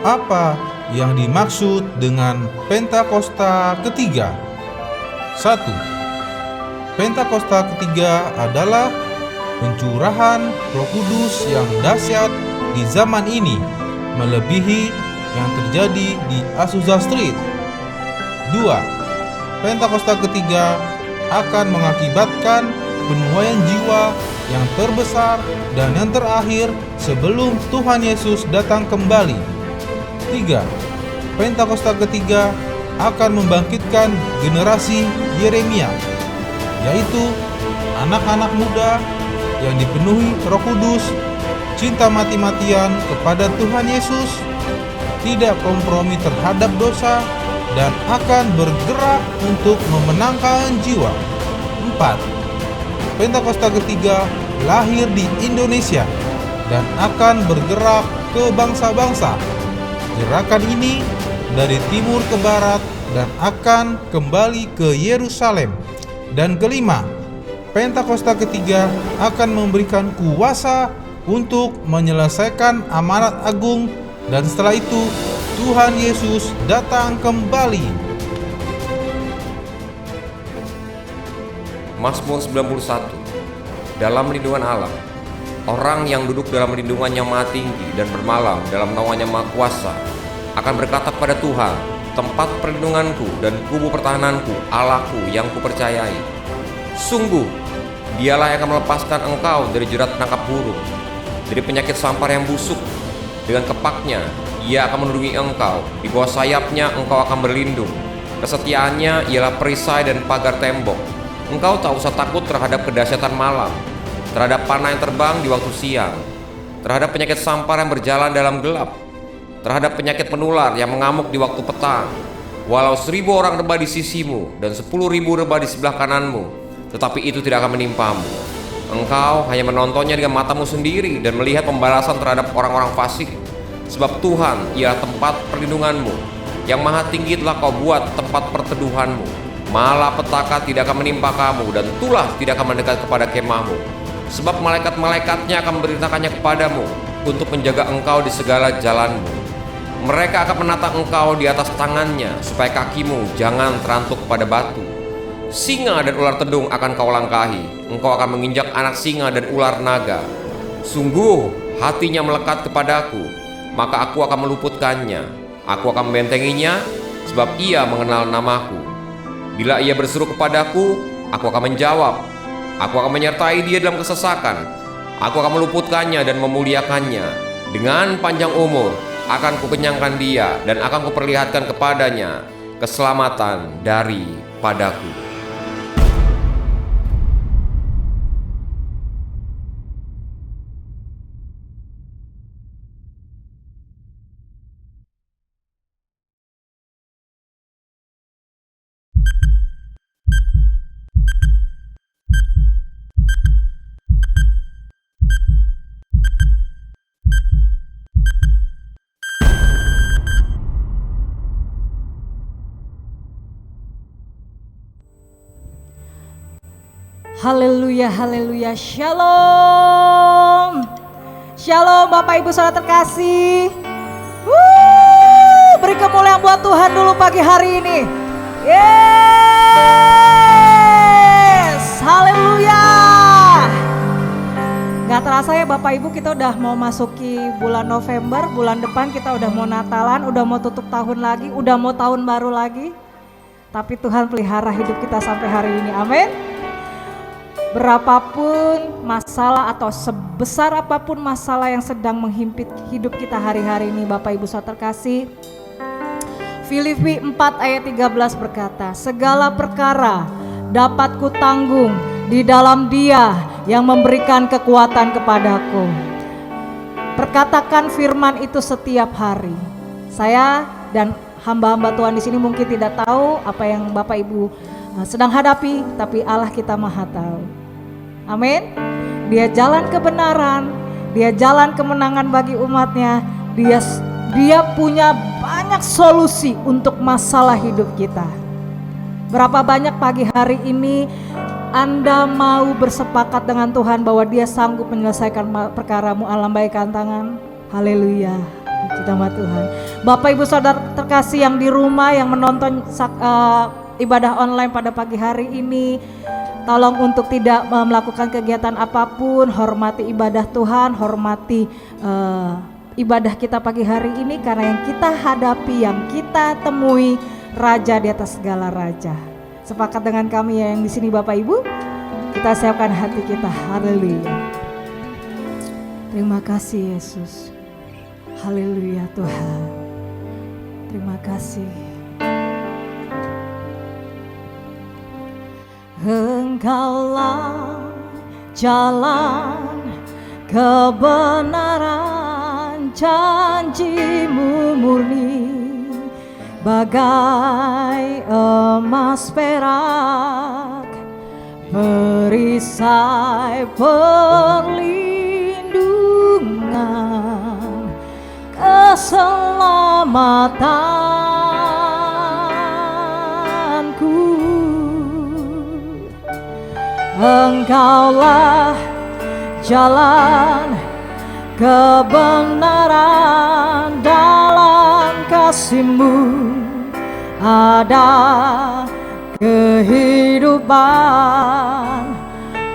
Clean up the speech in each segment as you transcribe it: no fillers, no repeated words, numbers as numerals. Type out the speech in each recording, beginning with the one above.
Apa yang dimaksud dengan Pentakosta ketiga? 1. Pentakosta ketiga adalah pencurahan Roh Kudus yang dahsyat di zaman ini, melebihi yang terjadi di Azusa Street. 2. Pentakosta ketiga akan mengakibatkan penuaian jiwa yang terbesar dan yang terakhir sebelum Tuhan Yesus datang kembali. 3. Pentakosta ketiga akan membangkitkan generasi Yeremia, yaitu anak-anak muda yang dipenuhi Roh Kudus, cinta mati-matian kepada Tuhan Yesus, tidak kompromi terhadap dosa, dan akan bergerak untuk memenangkan jiwa. 4. Pentakosta ketiga lahir di Indonesia dan akan bergerak ke bangsa-bangsa. Gerakan ini dari timur ke barat dan akan kembali ke Yerusalem. Dan kelima, Pentakosta ketiga akan memberikan kuasa untuk menyelesaikan amanat agung, dan setelah itu Tuhan Yesus datang kembali. Mazmur 91. Dalam lindungan Allah, orang yang duduk dalam lindungannya Maha Tinggi dan bermalam dalam naungannya Maha Kuasa akan berkata kepada Tuhan, tempat perlindunganku dan kubu pertahananku, Allahku yang kupercayai. Sungguh, Dialah yang akan melepaskan engkau dari jerat penangkap burung, dari penyakit sampar yang busuk. Dengan kepaknya Ia akan melindungi engkau, di bawah sayapnya engkau akan berlindung. Kesetiaannya ialah perisai dan pagar tembok. Engkau tak usah takut terhadap kedahsyatan malam, terhadap panah yang terbang di waktu siang, terhadap penyakit sampar yang berjalan dalam gelap, terhadap penyakit penular yang mengamuk di waktu petang. Walau 1000 orang rebah di sisimu dan 10.000 rebah di sebelah kananmu, tetapi itu tidak akan menimpamu. Engkau hanya menontonnya dengan matamu sendiri dan melihat pembalasan terhadap orang-orang fasik. Sebab Tuhan ialah tempat perlindunganmu, yang Maha Tinggi telah kau buat tempat perteduhanmu. Malapetaka tidak akan menimpa kamu, dan tulah tidak akan mendekat kepada kemahmu. Sebab malaikat-malaikatnya akan memberitakannya kepadamu, untuk menjaga engkau di segala jalanmu. Mereka akan menatang engkau di atas tangannya, supaya kakimu jangan terantuk pada batu. Singa dan ular tedung akan kau langkahi, engkau akan menginjak anak singa dan ular naga. Sungguh hatinya melekat kepadaku, maka aku akan meluputkannya. Aku akan membentenginya, sebab ia mengenal namaku. Bila ia berseru kepadaku, aku akan menjawab. Aku akan menyertai dia dalam kesesakan. Aku akan meluputkannya dan memuliakannya. Dengan panjang umur akan kukenyangkan dia, dan akan kuperlihatkan kepadanya keselamatan daripadaku. Haleluya, haleluya, shalom. Shalom Bapak Ibu Saudara terkasih. Beri kemuliaan buat Tuhan dulu pagi hari ini. Yes, haleluya. Gak terasa ya Bapak Ibu, kita udah mau masuki bulan November. Bulan depan kita udah mau Natalan, udah mau tutup tahun lagi, udah mau tahun baru lagi. Tapi Tuhan pelihara hidup kita sampai hari ini, amin. Berapapun masalah atau sebesar apapun masalah yang sedang menghimpit hidup kita hari-hari ini Bapak Ibu Saudara terkasih, Filipi 4 ayat 13 berkata, segala perkara dapat kutanggung di dalam Dia yang memberikan kekuatan kepadaku. Perkatakan firman itu setiap hari. Saya dan hamba-hamba Tuhan di sini mungkin tidak tahu apa yang Bapak Ibu sedang hadapi, tapi Allah kita Maha tahu. Amin. Dia jalan kebenaran, Dia jalan kemenangan bagi umatnya. Dia punya banyak solusi untuk masalah hidup kita. Berapa banyak pagi hari ini Anda mau bersepakat dengan Tuhan bahwa Dia sanggup menyelesaikan perkaramu, lambaikan tangan. Haleluya. Puji nama Tuhan. Bapak Ibu Saudara terkasih yang di rumah yang menonton ibadah online pada pagi hari ini, tolong untuk tidak melakukan kegiatan apapun, hormati ibadah Tuhan, hormati ibadah kita pagi hari ini, karena yang kita hadapi, yang kita temui Raja di atas segala raja. Sepakat dengan kami yang di sini Bapak Ibu? Kita siapkan hati kita. Haleluya. Terima kasih Yesus. Haleluya Tuhan. Terima kasih. Engkaulah jalan kebenaran, janjimu murni bagai emas perak, perisai perlindungan, keselamatanku. Engkaulah jalan kebenaran, dalam kasih-Mu ada kehidupan,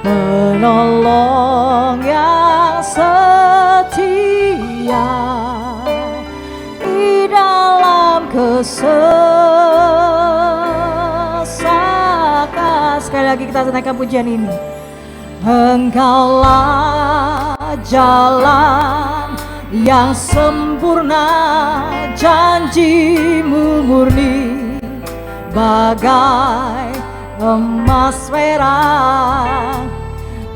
penolong yang setia di dalam kesesakan. Sekali lagi kita naikkan pujian ini. Engkaulah jalan yang sempurna, janji-Mu murni bagai emas perak,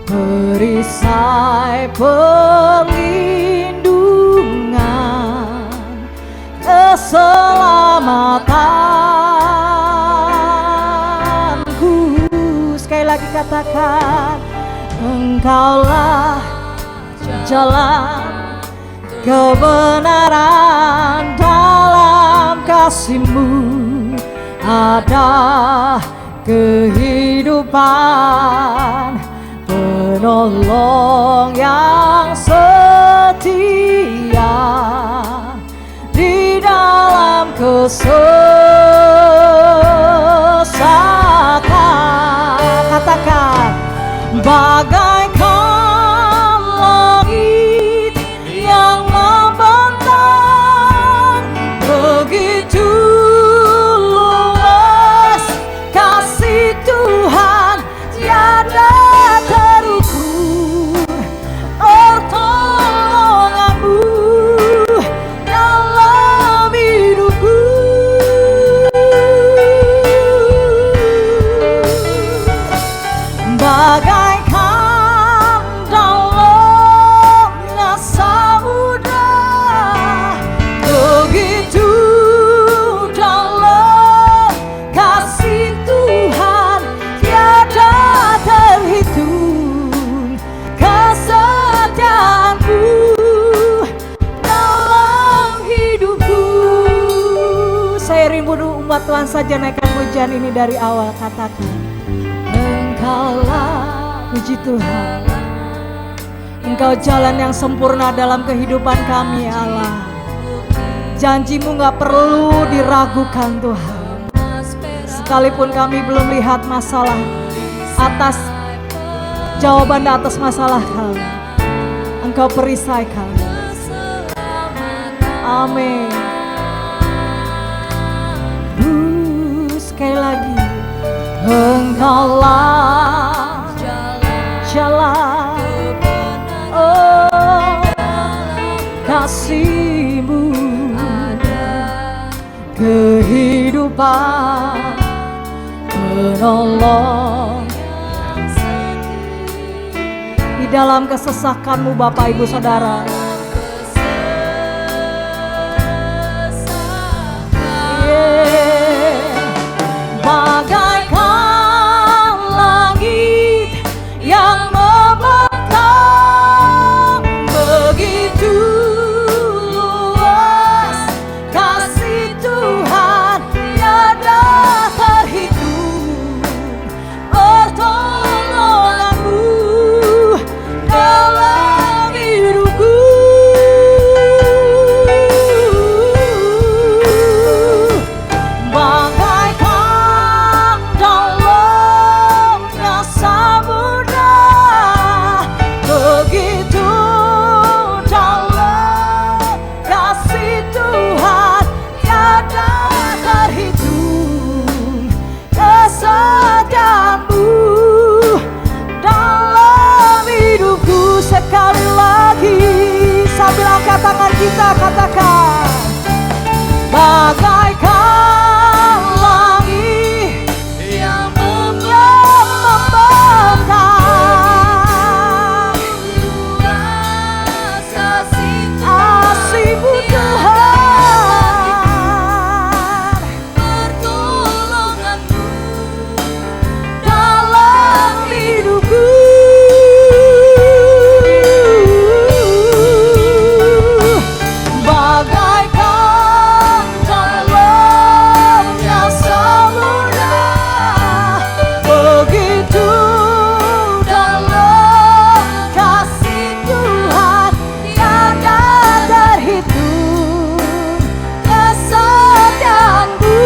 perisai perlindungan, keselamatanku. Sekali lagi katakan, Engkaulah jalan kebenaran, dalam kasih-Mu ada kehidupan, penolong yang setia di dalam kesesakan. Katakan, bagaikan langit yang membentang, begitu luas kasih Tuhan, tiada terukur pertolongan-Mu dalam hidupku. Bagaikan dalamnya samudra, begitu dalam kasih Tuhan, tiada terhitung kesetiaan-Mu dalam hidupku. Saya rindu umat Tuhan saja naikkan pujian ini dari awal. Katakan, Engkaulah, puji Tuhan, Engkau jalan yang sempurna dalam kehidupan kami ya Allah. Janji-Mu gak perlu diragukan Tuhan. Sekalipun kami belum lihat masalah atas jawaban atas masalah kami, Engkau perisai kami. Amin. Sekali lagi, Engkaulah jalan, oh kasih-Mu kehidupan, penolong di dalam kesesakan-Mu Bapak Ibu Saudara. Bagaikan langit yang membentang, begitu luas kasih Tuhan, tiada terhitung pertolongan-Mu dalam hidupku. Sambil angkat tangan kita katakan, bagaikan langit yang membentang, kasih-Mu Tuhan, pertolongan-Mu dalam hidupku. Bagaikan dalamnya samudra, begitu dalam kasih Tuhan tiada terhitung kesetiaan-Mu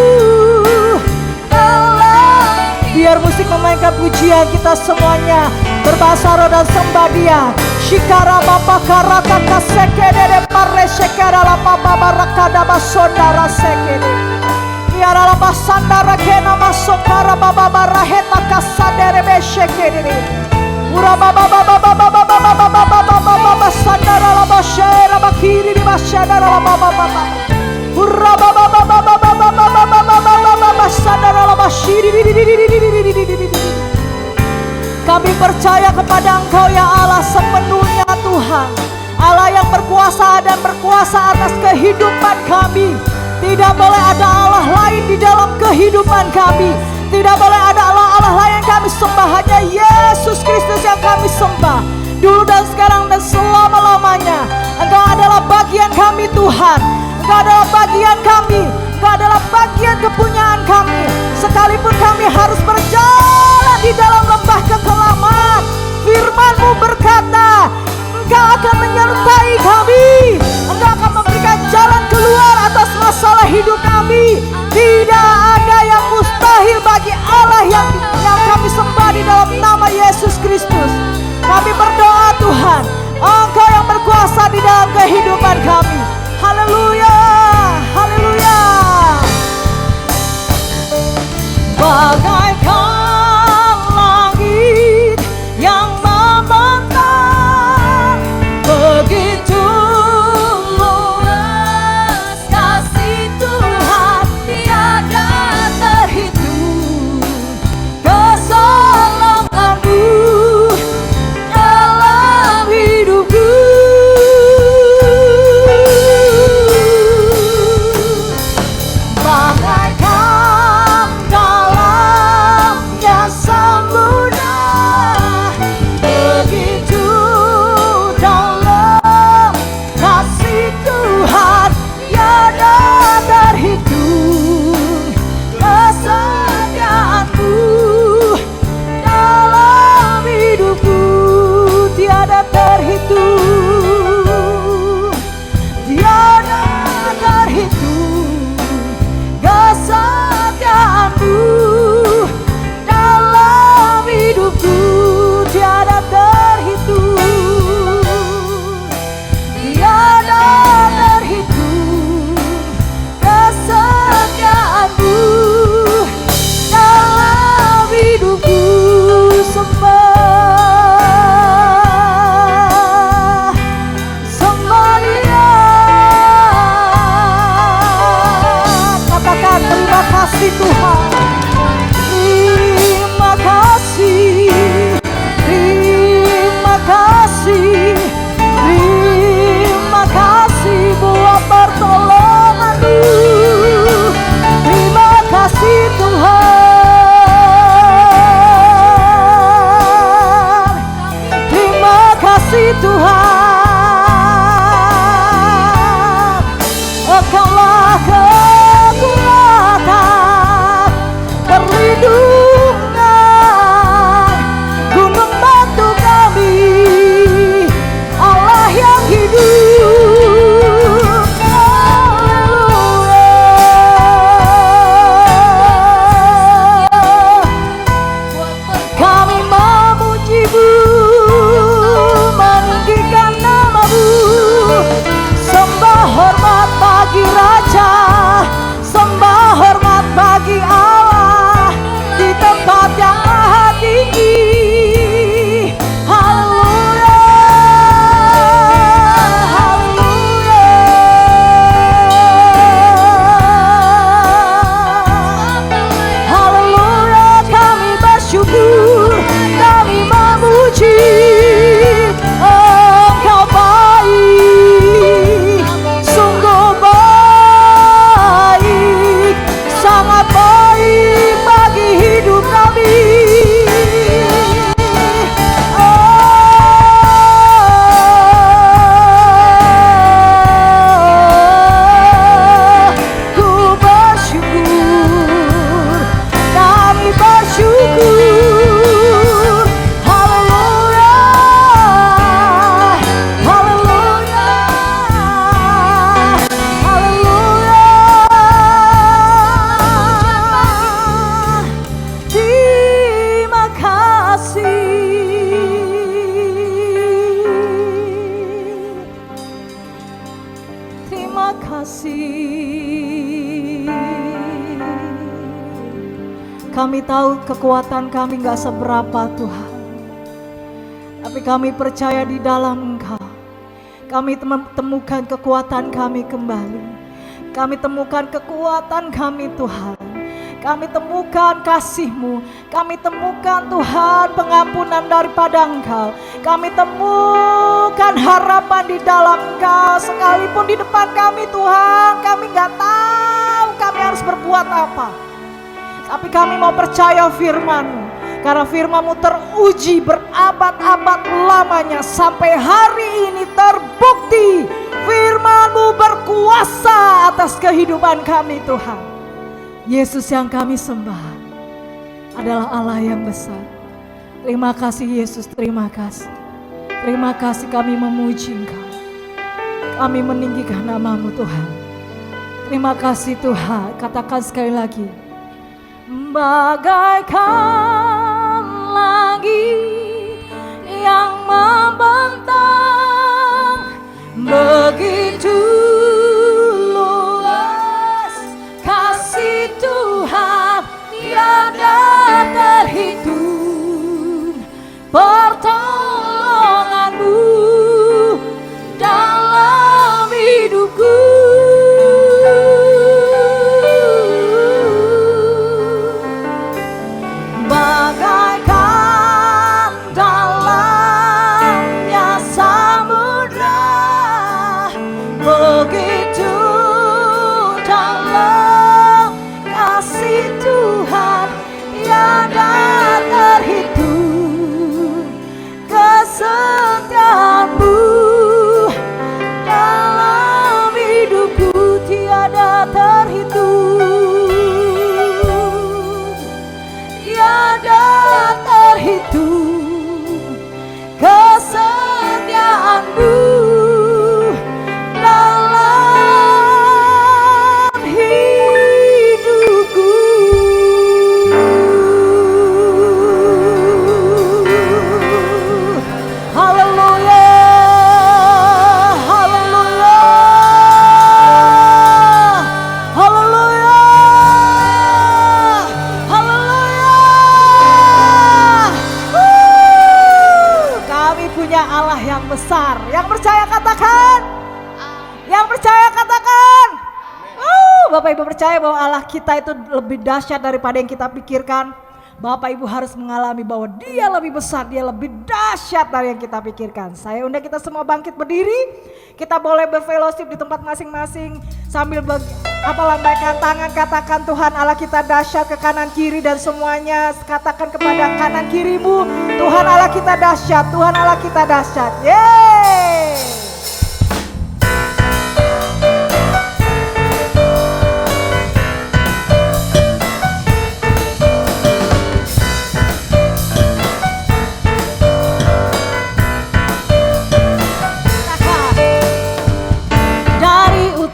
dalam. Biar musik memainkan pujian, kita semuanya berbahasa roh dan sembah Dia. Shikara bapa karaka kasekede de pare shekara la baba barakada basondara sekede. Biara la basandara kena masokara baba baraheta kasadere be shekede. Ura baba baba baba baba baba baba baba basandara la bashera bakiri di bashara la baba baba. Ura baba baba baba baba baba baba basandara la bashiri di. Kami percaya kepada Engkau ya Allah sepenuhnya Tuhan, Allah yang berkuasa dan berkuasa atas kehidupan kami. Tidak boleh ada Allah lain di dalam kehidupan kami. Tidak boleh ada Allah lain yang kami sembah. Hanya Yesus Kristus yang kami sembah, dulu dan sekarang dan selama-lamanya. Engkau adalah bagian kami Tuhan, Engkau adalah bagian kami, Engkau adalah bagian kepunyaan kami. Sekalipun kami harus berjalan di dalam lembah kekelaman, firman-Mu berkata, Engkau akan menyertai kami, Engkau akan memberikan jalan keluar atas masalah hidup kami. Tidak ada yang mustahil bagi Allah yang kami sembah di dalam nama Yesus Kristus. Kami berdoa Tuhan, Engkau yang berkuasa di dalam kehidupan kami. Haleluya, haleluya. Bagaikan langit yang membentang, begitu luas kasih Tuhan tiada terhitung keselamatan-Mu dalam hidupku. Bagaikan dalamnya samudra, begitu dalam kasih Tuhan tiada terhitung kesetiaan-Mu dalam hidupku. Tiada terhitung, tiada terhitung kesetiaan-Mu dalam hidupku. Tiada terhitung, tiada terhitung kesetiaan-Mu dalam hidupku. Sembah, sembah Dia. Katakan terima kasih Tuhan, terima kasih, terima kasih, terima kasih buat pertolongan-Mu. Terima kasih Tuhan, terima kasih Tuhan. Engkaulah kekuatan, perlindungan, gunung batu kami, Allah yang hidup. Haleluya. Kami memuji-Mu, meninggikan Kami tahu kekuatan kami gak seberapa Tuhan, tapi kami percaya di dalam Engkau. Kami temukan kekuatan kami kembali. Kami temukan kekuatan kami Tuhan. Kami temukan kasih-Mu. Kami temukan Tuhan pengampunan daripada Engkau. Kami temukan harapan di dalam Engkau. Sekalipun di depan kami Tuhan, kami gak tahu kami harus berbuat apa. Tapi kami mau percaya firman-Mu. Karena firman-Mu teruji berabad-abad lamanya. Sampai hari ini terbukti firman-Mu berkuasa atas kehidupan kami Tuhan. Yesus yang kami sembah adalah Allah yang besar. Terima kasih Yesus, terima kasih. Terima kasih kami memuji Engkau. Kami meninggikan nama-Mu Tuhan. Terima kasih Tuhan. Katakan sekali lagi. Bagaikan langit yang membentang, begitu luas kasih Tuhan tiada terhitung. Pertolongan-Mu dalam hidupku. Bagaikan dalamnya samudra, begitu dalam kasih Tuhan tiada terhitung. Kesetiaan-Mu dalam hidupku tiada terhitung. Tiada terhitung kesetiaan-Mu dalam hidupku. Haleluya, haleluya, haleluya, haleluya. Kami punya Allah yang besar. Yang percaya katakan. Yang percaya katakan. Bapak Ibu percaya bahwa Allah kita itu lebih dahsyat daripada yang kita pikirkan. Bapak Ibu harus mengalami bahwa Dia lebih besar, Dia lebih dahsyat dari yang kita pikirkan. Saya undang kita semua bangkit berdiri. Kita boleh berfellowship di tempat masing-masing sambil lambaikan tangan, katakan Tuhan Allah kita dahsyat ke kanan kiri, dan semuanya katakan kepada kanan kirimu, Tuhan Allah kita dahsyat, Tuhan Allah kita dahsyat. Yeay!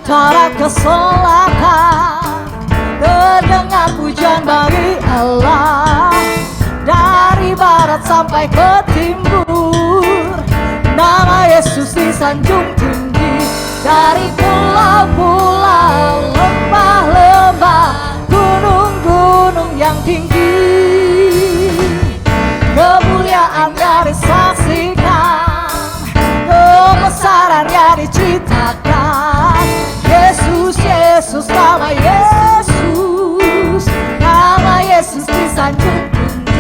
Utara ke selatan terdengar pujian bagi Allah. Dari barat sampai ke timur nama Yesus disanjung tinggi. Dari pulau-pulau, lembah-lembah, gunung-gunung yang tinggi, kemuliaan-Nya disaksikan, kebesaran-Nya diceritakan. Yesus, Yesus, nama Yesus, nama Yesus disanjung tinggi.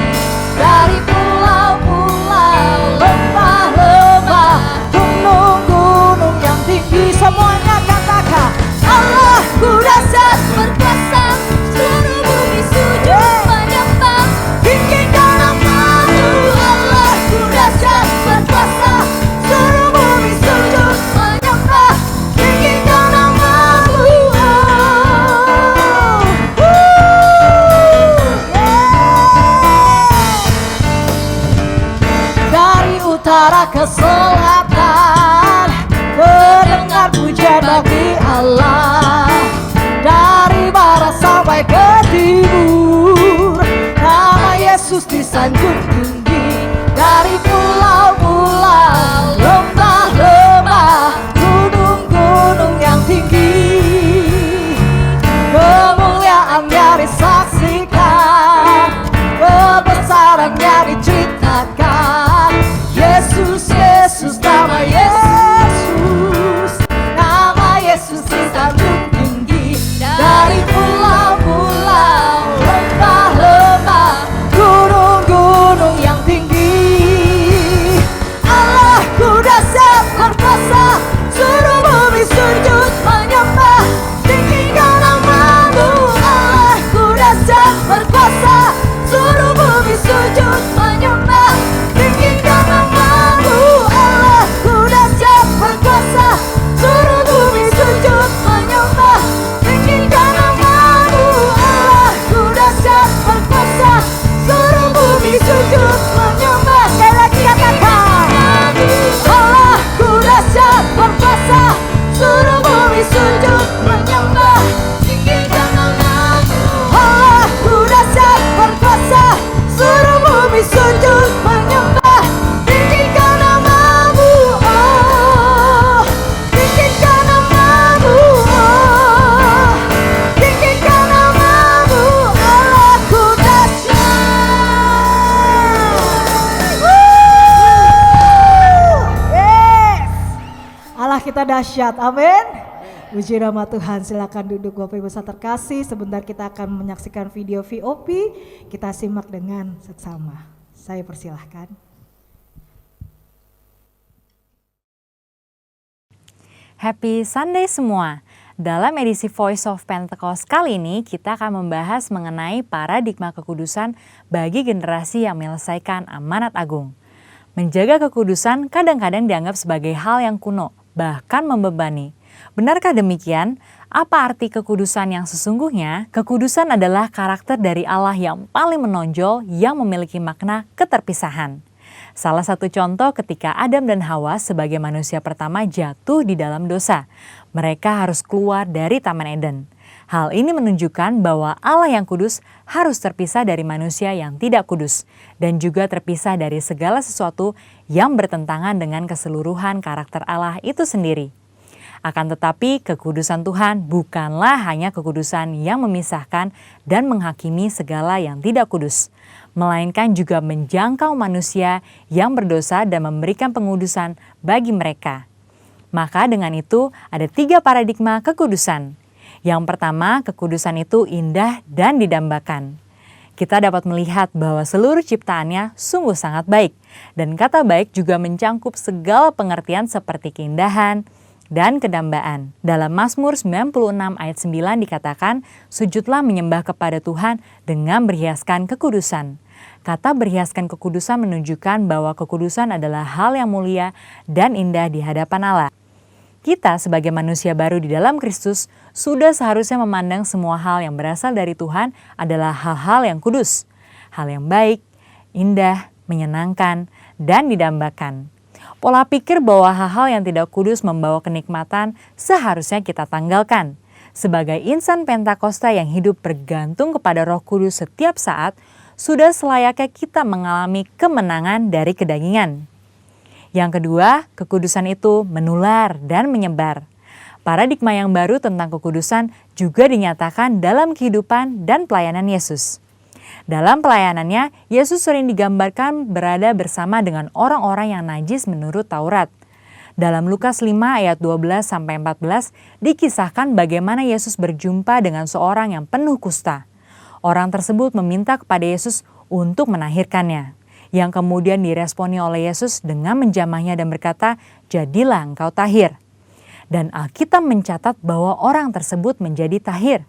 Dari pulau-pulau, lembah-lembah, gunung-gunung yang tinggi, semuanya katakan Allahku dahsyat berkuasa, seluruh bumi sujud menyembah, tinggikan nama-Mu. Allahku dahsyat berkuasa, seluruh bumi sujud menyembah, tinggikan nama-Mu. Dari utara ke selatan terdengar pujian bagi Allah. Dari barat sampai ke timur nama Yesus disanjung tinggi. Dari pulau-pulau, lembah-lembah, gunung-gunung yang tinggi, kemuliaan-Nya disaksikan, kita dahsyat. Amin. Puji nama Tuhan. Silakan duduk Bapak Ibu saudara terkasih. Sebentar kita akan menyaksikan video VOP. Kita simak dengan seksama. Saya persilahkan. Happy Sunday semua. Dalam edisi Voice of Pentecost kali ini kita akan membahas mengenai paradigma kekudusan bagi generasi yang menyelesaikan amanat agung. Menjaga kekudusan kadang-kadang dianggap sebagai hal yang kuno, bahkan membebani. Benarkah demikian? Apa arti kekudusan yang sesungguhnya? Kekudusan adalah karakter dari Allah yang paling menonjol yang memiliki makna keterpisahan. Salah satu contoh ketika Adam dan Hawa sebagai manusia pertama jatuh di dalam dosa. Mereka harus keluar dari Taman Eden. Hal ini menunjukkan bahwa Allah yang kudus harus terpisah dari manusia yang tidak kudus dan juga terpisah dari segala sesuatu yang bertentangan dengan keseluruhan karakter Allah itu sendiri. Akan tetapi kekudusan Tuhan bukanlah hanya kekudusan yang memisahkan dan menghakimi segala yang tidak kudus, melainkan juga menjangkau manusia yang berdosa dan memberikan pengudusan bagi mereka. Maka dengan itu ada 3 paradigma kekudusan. Yang pertama, kekudusan itu indah dan didambakan. Kita dapat melihat bahwa seluruh ciptaannya sungguh sangat baik, dan kata baik juga mencangkup segala pengertian seperti keindahan dan kedambaan. Dalam Mazmur 96 ayat 9 dikatakan, sujudlah menyembah kepada Tuhan dengan berhiaskan kekudusan. Kata berhiaskan kekudusan menunjukkan bahwa kekudusan adalah hal yang mulia dan indah di hadapan Allah. Kita sebagai manusia baru di dalam Kristus sudah seharusnya memandang semua hal yang berasal dari Tuhan adalah hal-hal yang kudus, hal yang baik, indah, menyenangkan, dan didambakan. Pola pikir bahwa hal-hal yang tidak kudus membawa kenikmatan seharusnya kita tanggalkan. Sebagai insan Pentakosta yang hidup bergantung kepada Roh Kudus setiap saat, sudah selayaknya kita mengalami kemenangan dari kedagingan. Yang kedua, kekudusan itu menular dan menyebar. Paradigma yang baru tentang kekudusan juga dinyatakan dalam kehidupan dan pelayanan Yesus. Dalam pelayanannya, Yesus sering digambarkan berada bersama dengan orang-orang yang najis menurut Taurat. Dalam Lukas 5 ayat 12-14 dikisahkan bagaimana Yesus berjumpa dengan seorang yang penuh kusta. Orang tersebut meminta kepada Yesus untuk menahirkannya, yang kemudian diresponi oleh Yesus dengan menjamahnya dan berkata, "Jadilah engkau tahir." Dan Alkitab mencatat bahwa orang tersebut menjadi tahir.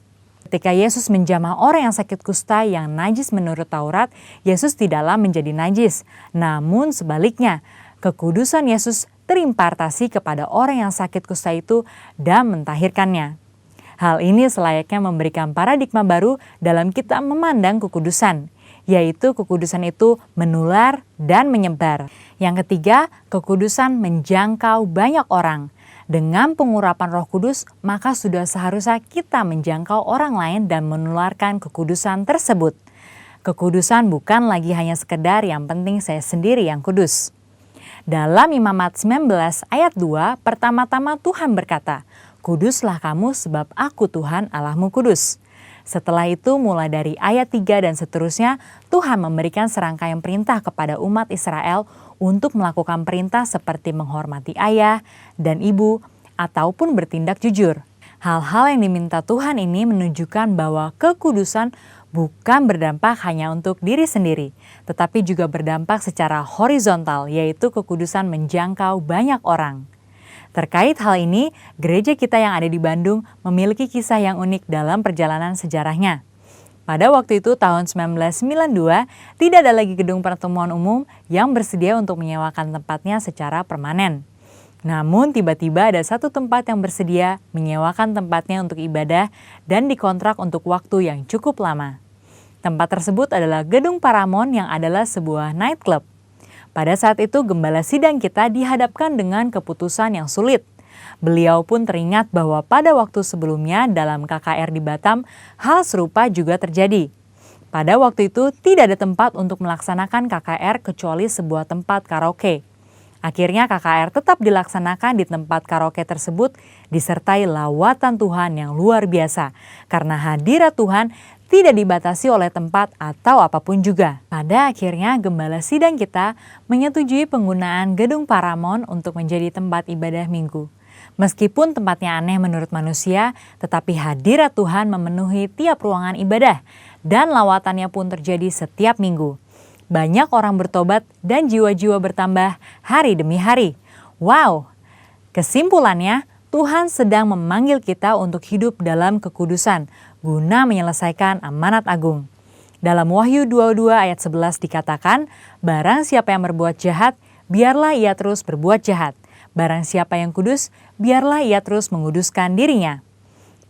Ketika Yesus menjamah orang yang sakit kusta yang najis menurut Taurat, Yesus tidaklah menjadi najis. Namun sebaliknya, kekudusan Yesus terimpartasi kepada orang yang sakit kusta itu dan mentahirkannya. Hal ini selayaknya memberikan paradigma baru dalam kita memandang kekudusan, yaitu kekudusan itu menular dan menyebar. Yang ketiga, kekudusan menjangkau banyak orang. Dengan pengurapan Roh Kudus, maka sudah seharusnya kita menjangkau orang lain dan menularkan kekudusan tersebut. Kekudusan bukan lagi hanya sekedar yang penting saya sendiri yang kudus. Dalam Imamat 19 ayat 2, pertama-tama Tuhan berkata, "Kuduslah kamu sebab aku Tuhan Allahmu kudus." Setelah itu mulai dari ayat 3 dan seterusnya, Tuhan memberikan serangkaian perintah kepada umat Israel untuk melakukan perintah seperti menghormati ayah dan ibu ataupun bertindak jujur. Hal-hal yang diminta Tuhan ini menunjukkan bahwa kekudusan bukan berdampak hanya untuk diri sendiri, tetapi juga berdampak secara horizontal, yaitu kekudusan menjangkau banyak orang. Terkait hal ini, gereja kita yang ada di Bandung memiliki kisah yang unik dalam perjalanan sejarahnya. Pada waktu itu tahun 1992, tidak ada lagi gedung pertemuan umum yang bersedia untuk menyewakan tempatnya secara permanen. Namun tiba-tiba ada satu tempat yang bersedia menyewakan tempatnya untuk ibadah dan dikontrak untuk waktu yang cukup lama. Tempat tersebut adalah Gedung Paramount yang adalah sebuah nightclub. Pada saat itu gembala sidang kita dihadapkan dengan keputusan yang sulit. Beliau pun teringat bahwa pada waktu sebelumnya dalam KKR di Batam, hal serupa juga terjadi. Pada waktu itu tidak ada tempat untuk melaksanakan KKR kecuali sebuah tempat karaoke. Akhirnya KKR tetap dilaksanakan di tempat karaoke tersebut disertai lawatan Tuhan yang luar biasa. Karena hadirat Tuhan tidak dibatasi oleh tempat atau apapun juga. Pada akhirnya gembala sidang kita menyetujui penggunaan Gedung Paramount untuk menjadi tempat ibadah minggu. Meskipun tempatnya aneh menurut manusia, tetapi hadirat Tuhan memenuhi tiap ruangan ibadah dan lawatannya pun terjadi setiap minggu. Banyak orang bertobat dan jiwa-jiwa bertambah hari demi hari. Wow! Kesimpulannya, Tuhan sedang memanggil kita untuk hidup dalam kekudusan guna menyelesaikan amanat agung. Dalam Wahyu 22 ayat 11 dikatakan, barang siapa yang berbuat jahat, biarlah ia terus berbuat jahat. Barang siapa yang kudus, biarlah ia terus menguduskan dirinya.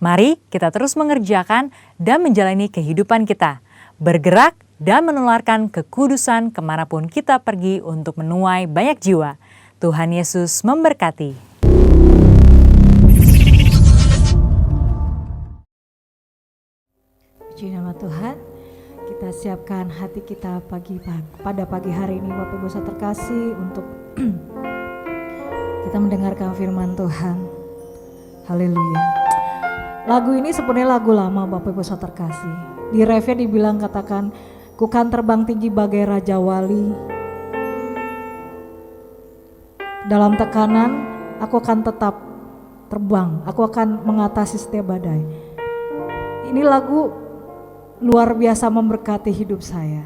Mari kita terus mengerjakan dan menjalani kehidupan kita, bergerak dan menularkan kekudusan kemanapun kita pergi untuk menuai banyak jiwa. Tuhan Yesus memberkati. Puji nama Tuhan, kita siapkan hati kita pada pagi hari ini Bapak Ibu saudara terkasih untuk kita mendengarkan firman Tuhan. Haleluya. Lagu ini sebenarnya lagu lama Bapak Ibu saudara terkasih. Di refnya dibilang katakan, ku kan terbang tinggi bagai Raja Wali. Dalam tekanan, aku akan tetap terbang. Aku akan mengatasi setiap badai. Ini lagu luar biasa memberkati hidup saya.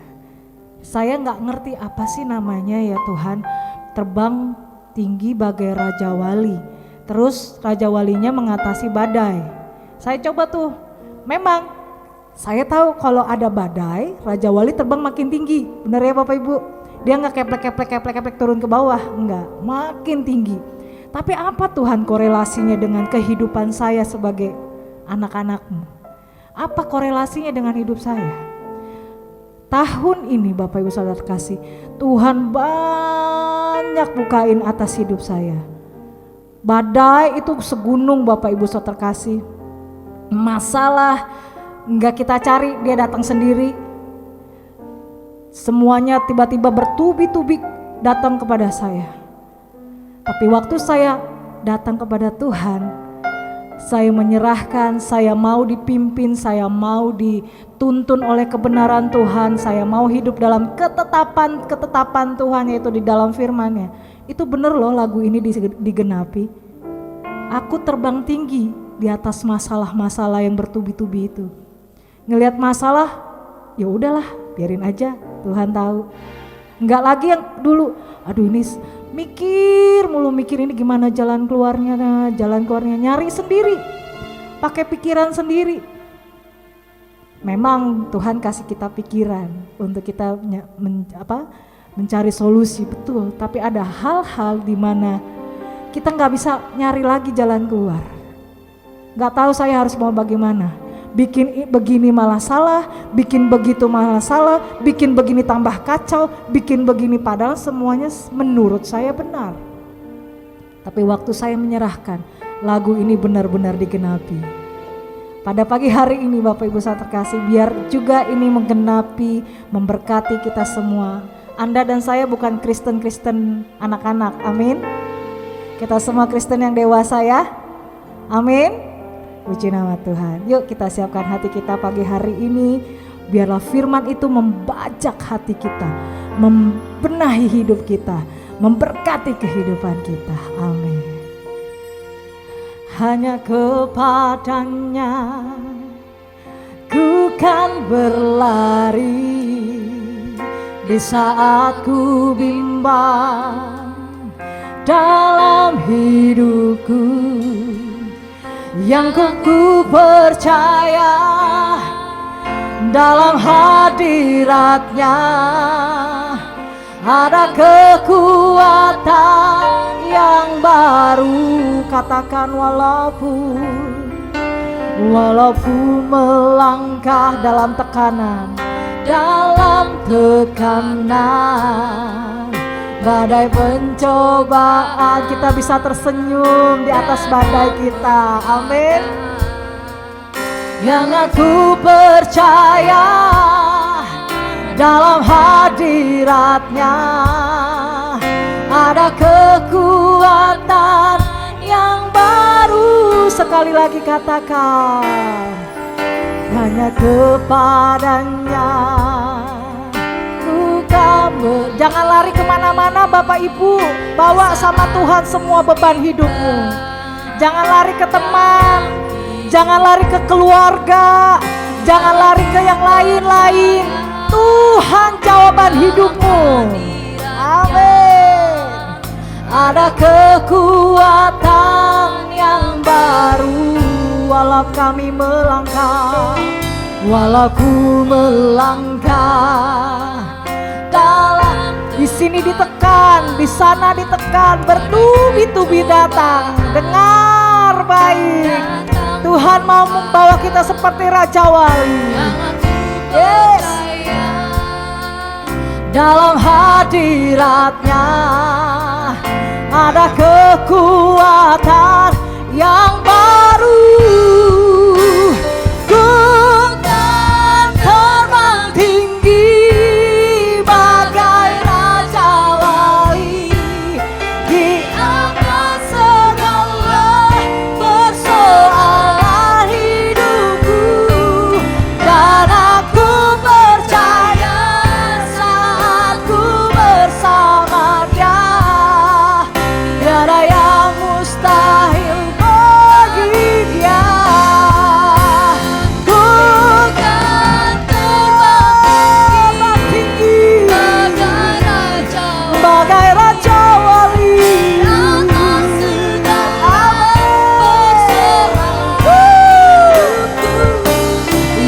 Saya nggak ngerti apa sih namanya ya Tuhan, terbang tinggi bagai Raja Wali. Terus Raja Walinya mengatasi badai. Saya coba tuh, memang saya tahu kalau ada badai, Raja Wali terbang makin tinggi. Benar ya Bapak Ibu? Dia nggak keplek turun ke bawah, enggak, makin tinggi. Tapi apa Tuhan korelasinya dengan kehidupan saya sebagai anak-anak-Mu? Apa korelasinya dengan hidup saya? Tahun ini Bapak Ibu saudara kasih, Tuhan banyak bukain atas hidup saya. Badai itu segunung Bapak Ibu saudara kasih. Masalah enggak kita cari, dia datang sendiri. Semuanya tiba-tiba bertubi-tubi datang kepada saya. Tapi waktu saya datang kepada Tuhan, saya menyerahkan, saya mau dipimpin, saya mau dituntun oleh kebenaran Tuhan, saya mau hidup dalam ketetapan Tuhan, yaitu di dalam firman-Nya. Itu benar loh lagu ini digenapi. Aku terbang tinggi di atas masalah-masalah yang bertubi-tubi itu. Ngelihat masalah, ya udahlah, biarin aja, Tuhan tahu. Enggak lagi yang dulu, aduh ini mikir ini gimana jalan keluarnya, nyari sendiri, pakai pikiran sendiri. Memang Tuhan kasih kita pikiran untuk kita mencari solusi, betul. Tapi ada hal-hal di mana kita nggak bisa nyari lagi jalan keluar. Nggak tahu saya harus mau bagaimana. Bikin begini malah salah, bikin begitu malah salah, bikin begini tambah kacau, bikin begini padahal semuanya menurut saya benar. Tapi waktu saya menyerahkan, lagu ini benar-benar digenapi. Pada pagi hari ini Bapak Ibu saudara terkasih, biar juga ini menggenapi, memberkati kita semua. Anda dan saya bukan Kristen-Kristen anak-anak, amin. Kita semua Kristen yang dewasa ya, amin. Puji nama Tuhan. Yuk kita siapkan hati kita pagi hari ini. Biarlah firman itu membajak hati kita, membenahi hidup kita, memberkati kehidupan kita. Amin. Hanya kepadanya ku kan berlari di saat ku bimbang dalam hidupku. Yang ku percaya dalam hadiratnya ada kekuatan yang baru. Katakan walaupun melangkah dalam tekanan, badai pencobaan, kita bisa tersenyum di atas badai kita, amin. Yang aku percaya dalam hadiratnya ada kekuatan yang baru. Sekali lagi katakan, hanya kepadanya. Jangan lari kemana-mana Bapak Ibu, bawa sama Tuhan semua beban hidupmu. Jangan lari ke teman, jangan lari ke keluarga, jangan lari ke yang lain-lain. Tuhan jawaban hidupmu. Amin. Ada kekuatan yang baru walau kami melangkah, walau ku melangkah. Di sini ditekan, di sana ditekan, bertubi-tubi datang. Dengar baik, Tuhan mau membawa kita seperti Raja Wali. Yes. Dalam hadiratnya ada kekuatan yang baru. Ku kan terbang tinggi bagai Raja Wali di atas segala persoalan hidupku, dan aku percaya saat ku bersama Dia, tiada yang mustahil bagi Dia. Ku kan terbang tinggi bagai Raja Wali.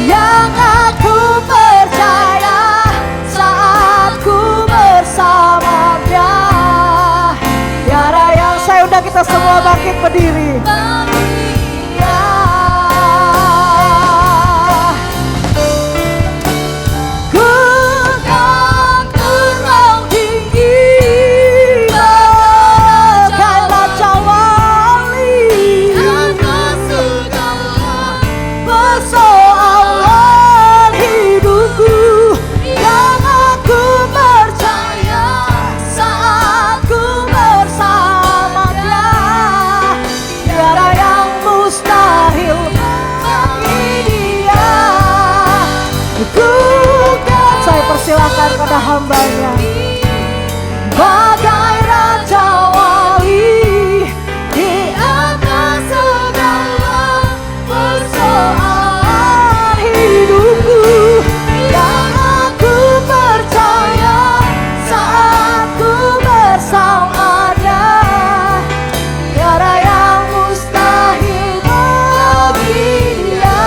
Yang aku percaya saat ku bersama Dia, tiada yang. Saya undang kita semua bangkit berdiri. Ku kan terbang tinggi bagai Raja Wali persoalan hidupku, yang aku percaya saat ku bersama Dia, tiada yang mustahil bagi Dia. Ku kan, saya persilakan pada hambanya, bagai Raja Wali di atas segala persoalan hidupku, yang aku percaya saat ku bersama Dia, tiada yang mustahil bagi Dia.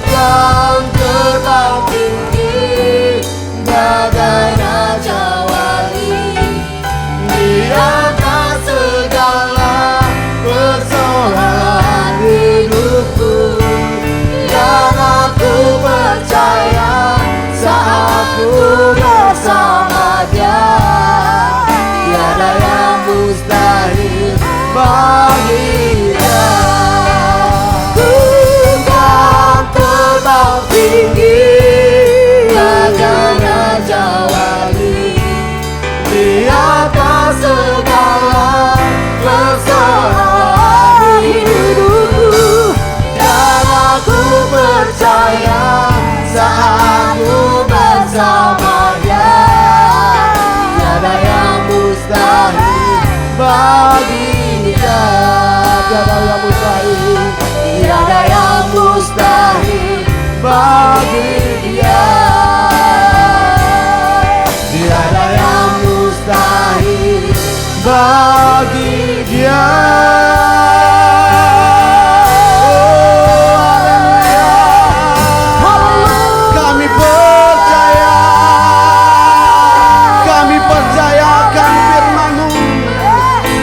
Kan terbang tinggi bagai Raja Wali di atas segala persoalan hidupku, yang aku percaya saat ku bersama Dia, tiada yang mustahil bagi Dia. Ku kan terbang tinggi bagai Raja Wali di atas segala persoalan hidupku, dan aku percaya saat ku bersama Dia, tiada yang mustahil bagi Dia. Tiada yang mustahil, tiada yang mustahil bagi Dia. Tiada yang mustahil bagi Dia. Kami percaya akan firman-Mu.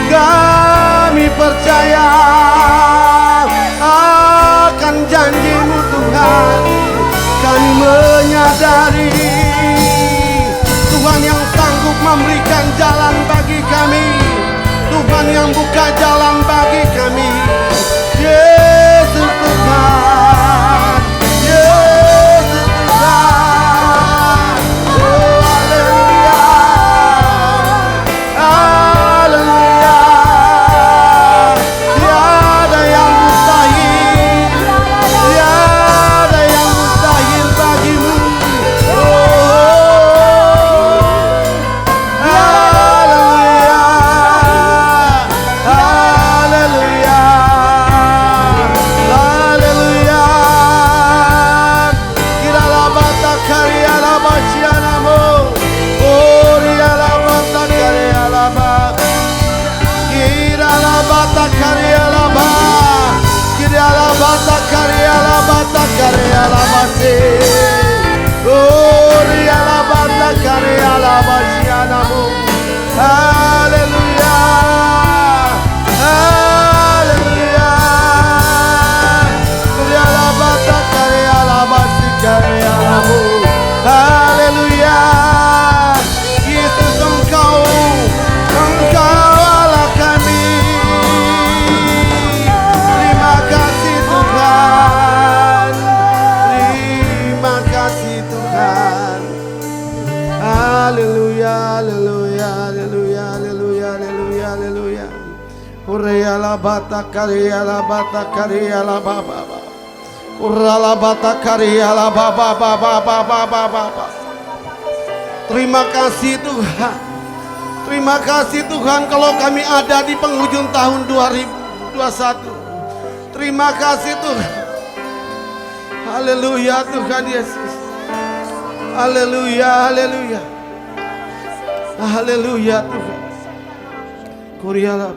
Kami percaya akan janji-Mu Tuhan. Kami menyadari Tuhan yang sanggup memberikan jalan bagi kami, Tuhan yang buka jalan bagi kami. Yesus Tuhan, Yesus Tuhan. Oh haleluya, haleluya. Tiada yang mustahil, tiada yang mustahil bagi-Mu. Oh haleluya, haleluya. Haleluya. Haleluya. Kuriala bata kariala basi kariala bu. Haleluya. Yesus Engkau Allah kami. Terima kasih Tuhan. Terima kasih Tuhan. Haleluya, haleluya, haleluya, haleluya, haleluya, haleluya. Kuriala bata kariala baba. Kurala bata kariala baba. Terima kasih Tuhan. Terima kasih Tuhan kalau kami ada di penghujung tahun 2021. Terima kasih Tuhan. Haleluya Tuhan Yesus. Haleluya, haleluya. Haleluya Tuhan. Kuriala.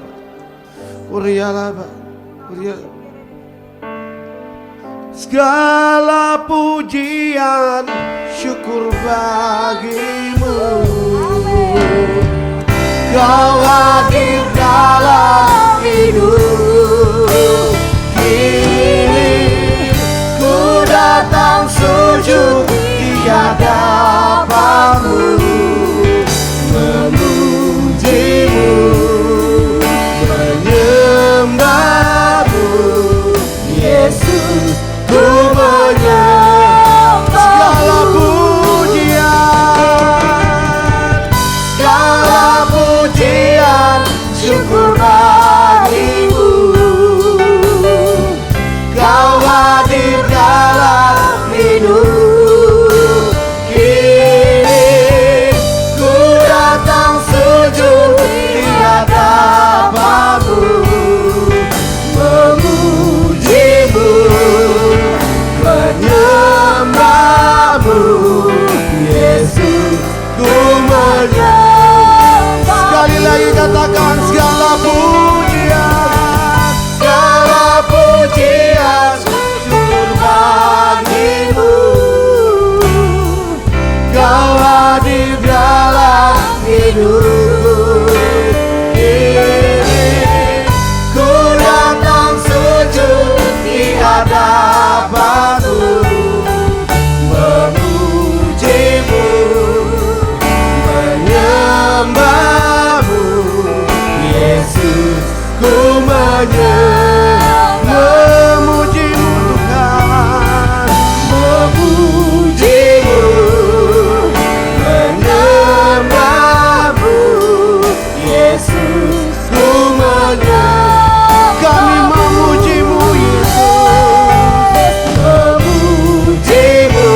Segala pujian syukur bagimu. Kau hadir dalam hidup. Kini ku datang sujud di hadapanmu, memujimu, menyembahmu, Yesus, ku menyembah. Segala pujian, syukur bagimu. Kau hadir dalam hidup. Kini ku datang sujud di hadapanmu, memujimu, menyembahmu, Yesus, ku menyembah. Sekali lagi katakan segala pujian, syukur bagimu. Kau hadir dalam hidup. Kini ku datang sujud di hadapanmu, memujimu, menyembahmu, Yesus, ku memujimu Tuhan, memujimu, menyembahmu, Yesus, ku kami memujimu Yesus, memujimu,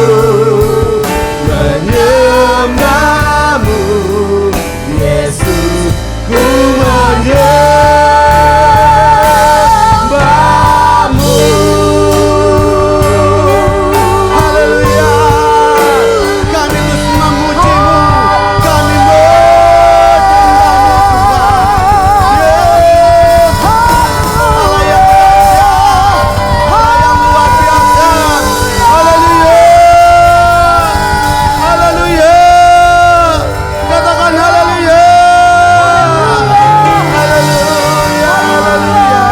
menyembahmu, Yesus, ku menyembahmu. Haleluya. Kami terus memujimu, kami menyembahmu Tuhan. Yes. Allah yang mulia, Allah yang luar biasa. Haleluya. Haleluya. Katakan haleluya. Haleluya, haleluya,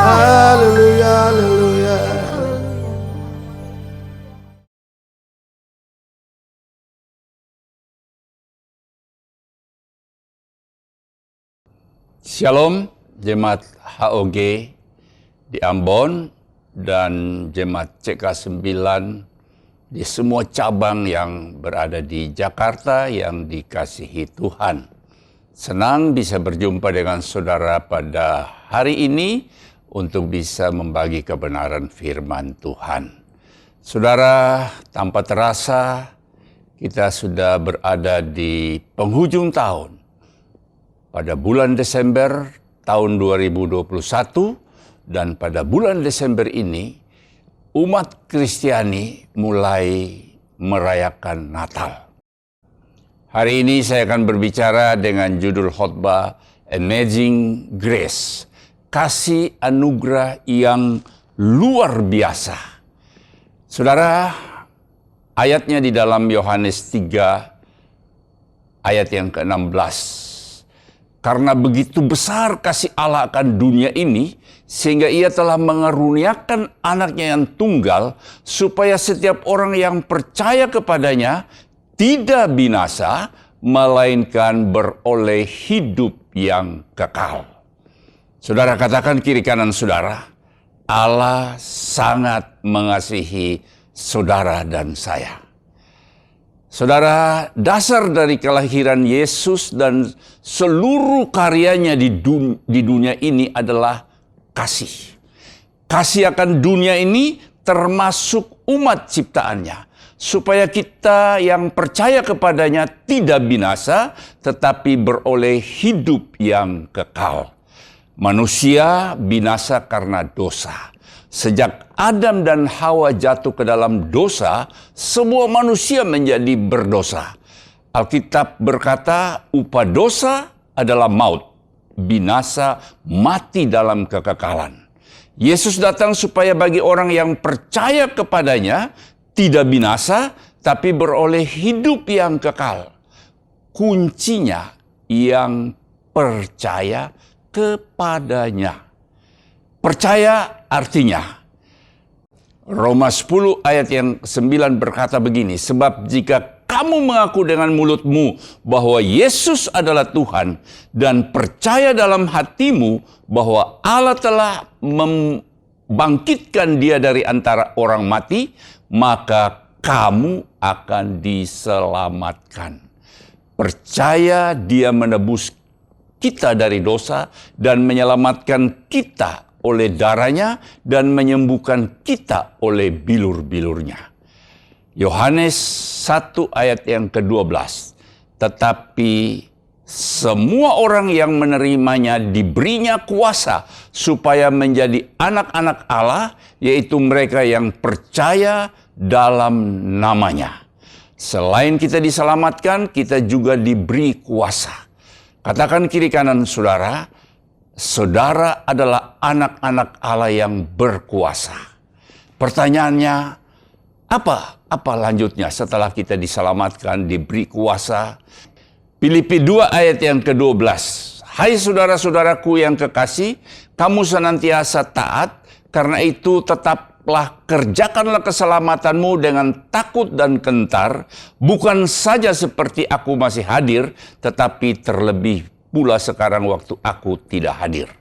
haleluya, haleluya. Shalom, Jemaat HOG di Ambon dan Jemaat CK9 di semua cabang yang berada di Jakarta yang dikasihi Tuhan. Senang bisa berjumpa dengan saudara pada hari ini untuk bisa membagi kebenaran firman Tuhan. Saudara, tanpa terasa kita sudah berada di penghujung tahun. Pada bulan Desember tahun 2021 dan pada bulan Desember ini umat Kristiani mulai merayakan Natal. Hari ini saya akan berbicara dengan judul khotbah Amazing Grace, kasih anugerah yang luar biasa. Saudara, ayatnya di dalam Yohanes 3 ayat yang ke-16. Karena begitu besar kasih Allah akan dunia ini, sehingga ia telah mengaruniakan anaknya yang tunggal, supaya setiap orang yang percaya kepadanya tidak binasa, melainkan beroleh hidup yang kekal. Saudara, katakan kiri kanan saudara, Allah sangat mengasihi saudara dan saya. Saudara, dasar dari kelahiran Yesus dan seluruh karyanya di dunia ini adalah kasih. Kasih akan dunia ini termasuk umat ciptaannya. Supaya kita yang percaya kepadanya tidak binasa, tetapi beroleh hidup yang kekal. Manusia binasa karena dosa. Sejak Adam dan Hawa jatuh ke dalam dosa, semua manusia menjadi berdosa. Alkitab berkata, upah dosa adalah maut, binasa, mati dalam kekekalan. Yesus datang supaya bagi orang yang percaya kepadanya tidak binasa, tapi beroleh hidup yang kekal. Kuncinya yang percaya kepadanya. Percaya artinya, Roma 10 ayat yang 9 berkata begini, sebab jika kamu mengaku dengan mulutmu bahwa Yesus adalah Tuhan dan percaya dalam hatimu bahwa Allah telah membangkitkan dia dari antara orang mati, maka kamu akan diselamatkan. Percaya dia menebus kita dari dosa dan menyelamatkan kita oleh darahnya dan menyembuhkan kita oleh bilur-bilurnya. Yohanes 1 ayat yang ke-12. Tetapi semua orang yang menerimanya diberinya kuasa supaya menjadi anak-anak Allah, yaitu mereka yang percaya dalam namanya. Selain kita diselamatkan, kita juga diberi kuasa. Katakan kiri kanan saudara, saudara adalah anak-anak Allah yang berkuasa. Pertanyaannya, apa lanjutnya setelah kita diselamatkan, diberi kuasa? Filipi 2 ayat yang ke-12. Hai saudara-saudaraku yang kekasih, kamu senantiasa taat, karena itu tetaplah kerjakanlah keselamatanmu dengan takut dan gentar, bukan saja seperti aku masih hadir, tetapi terlebih pula sekarang waktu aku tidak hadir.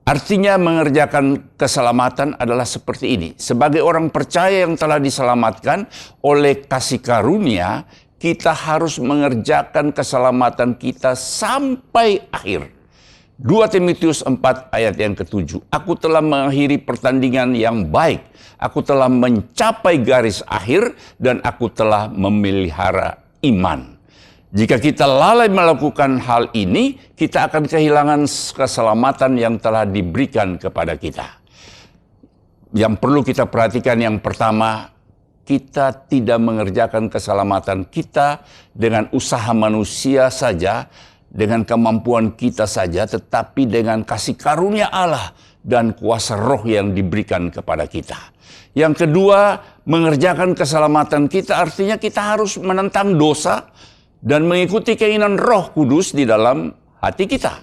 Artinya mengerjakan keselamatan adalah seperti ini. Sebagai orang percaya yang telah diselamatkan oleh kasih karunia, kita harus mengerjakan keselamatan kita sampai akhir. 2 Timotius 4 ayat yang ke-7. Aku telah mengakhiri pertandingan yang baik. Aku telah mencapai garis akhir dan aku telah memelihara iman. Jika kita lalai melakukan hal ini, kita akan kehilangan keselamatan yang telah diberikan kepada kita. Yang perlu kita perhatikan yang pertama, kita tidak mengerjakan keselamatan kita dengan usaha manusia saja, dengan kemampuan kita saja, tetapi dengan kasih karunia Allah dan kuasa roh yang diberikan kepada kita. Yang kedua, mengerjakan keselamatan kita artinya kita harus menentang dosa dan mengikuti keinginan Roh Kudus di dalam hati kita.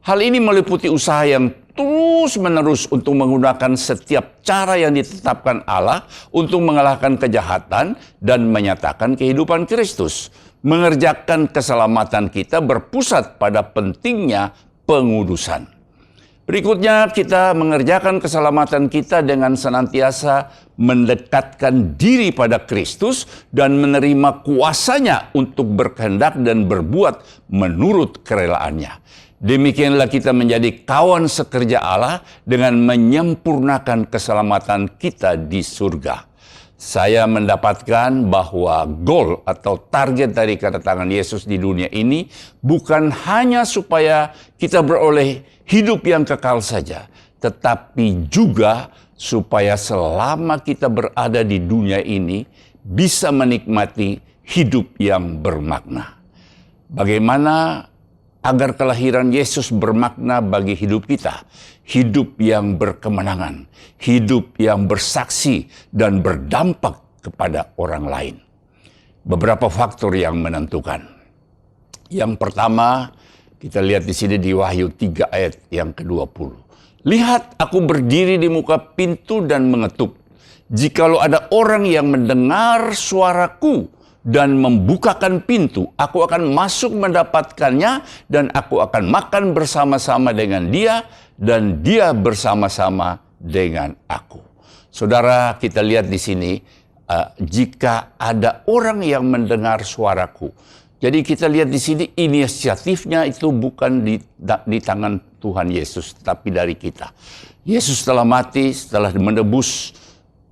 Hal ini meliputi usaha yang terus-menerus untuk menggunakan setiap cara yang ditetapkan Allah untuk mengalahkan kejahatan dan menyatakan kehidupan Kristus. Mengerjakan keselamatan kita berpusat pada pentingnya pengudusan. Berikutnya, kita mengerjakan keselamatan kita dengan senantiasa mendekatkan diri pada Kristus dan menerima kuasanya untuk berkehendak dan berbuat menurut kerelaannya. Demikianlah kita menjadi kawan sekerja Allah dengan menyempurnakan keselamatan kita di surga. Saya mendapatkan bahwa goal atau target dari kedatangan Yesus di dunia ini bukan hanya supaya kita beroleh hidup yang kekal saja, tetapi juga supaya selama kita berada di dunia ini bisa menikmati hidup yang bermakna. Bagaimana agar kelahiran Yesus bermakna bagi hidup kita? Hidup yang berkemenangan, hidup yang bersaksi dan berdampak kepada orang lain. Beberapa faktor yang menentukan. Yang pertama, kita lihat di sini di Wahyu 3 ayat yang ke-20. Lihat, aku berdiri di muka pintu dan mengetuk. Jikalau ada orang yang mendengar suaraku dan membukakan pintu, aku akan masuk mendapatkannya dan aku akan makan bersama-sama dengan dia dan dia bersama-sama dengan aku. Saudara, kita lihat di sini, jika ada orang yang mendengar suaraku. Jadi kita lihat di sini inisiatifnya itu bukan di tangan Tuhan Yesus, tapi dari kita. Yesus telah mati, setelah menebus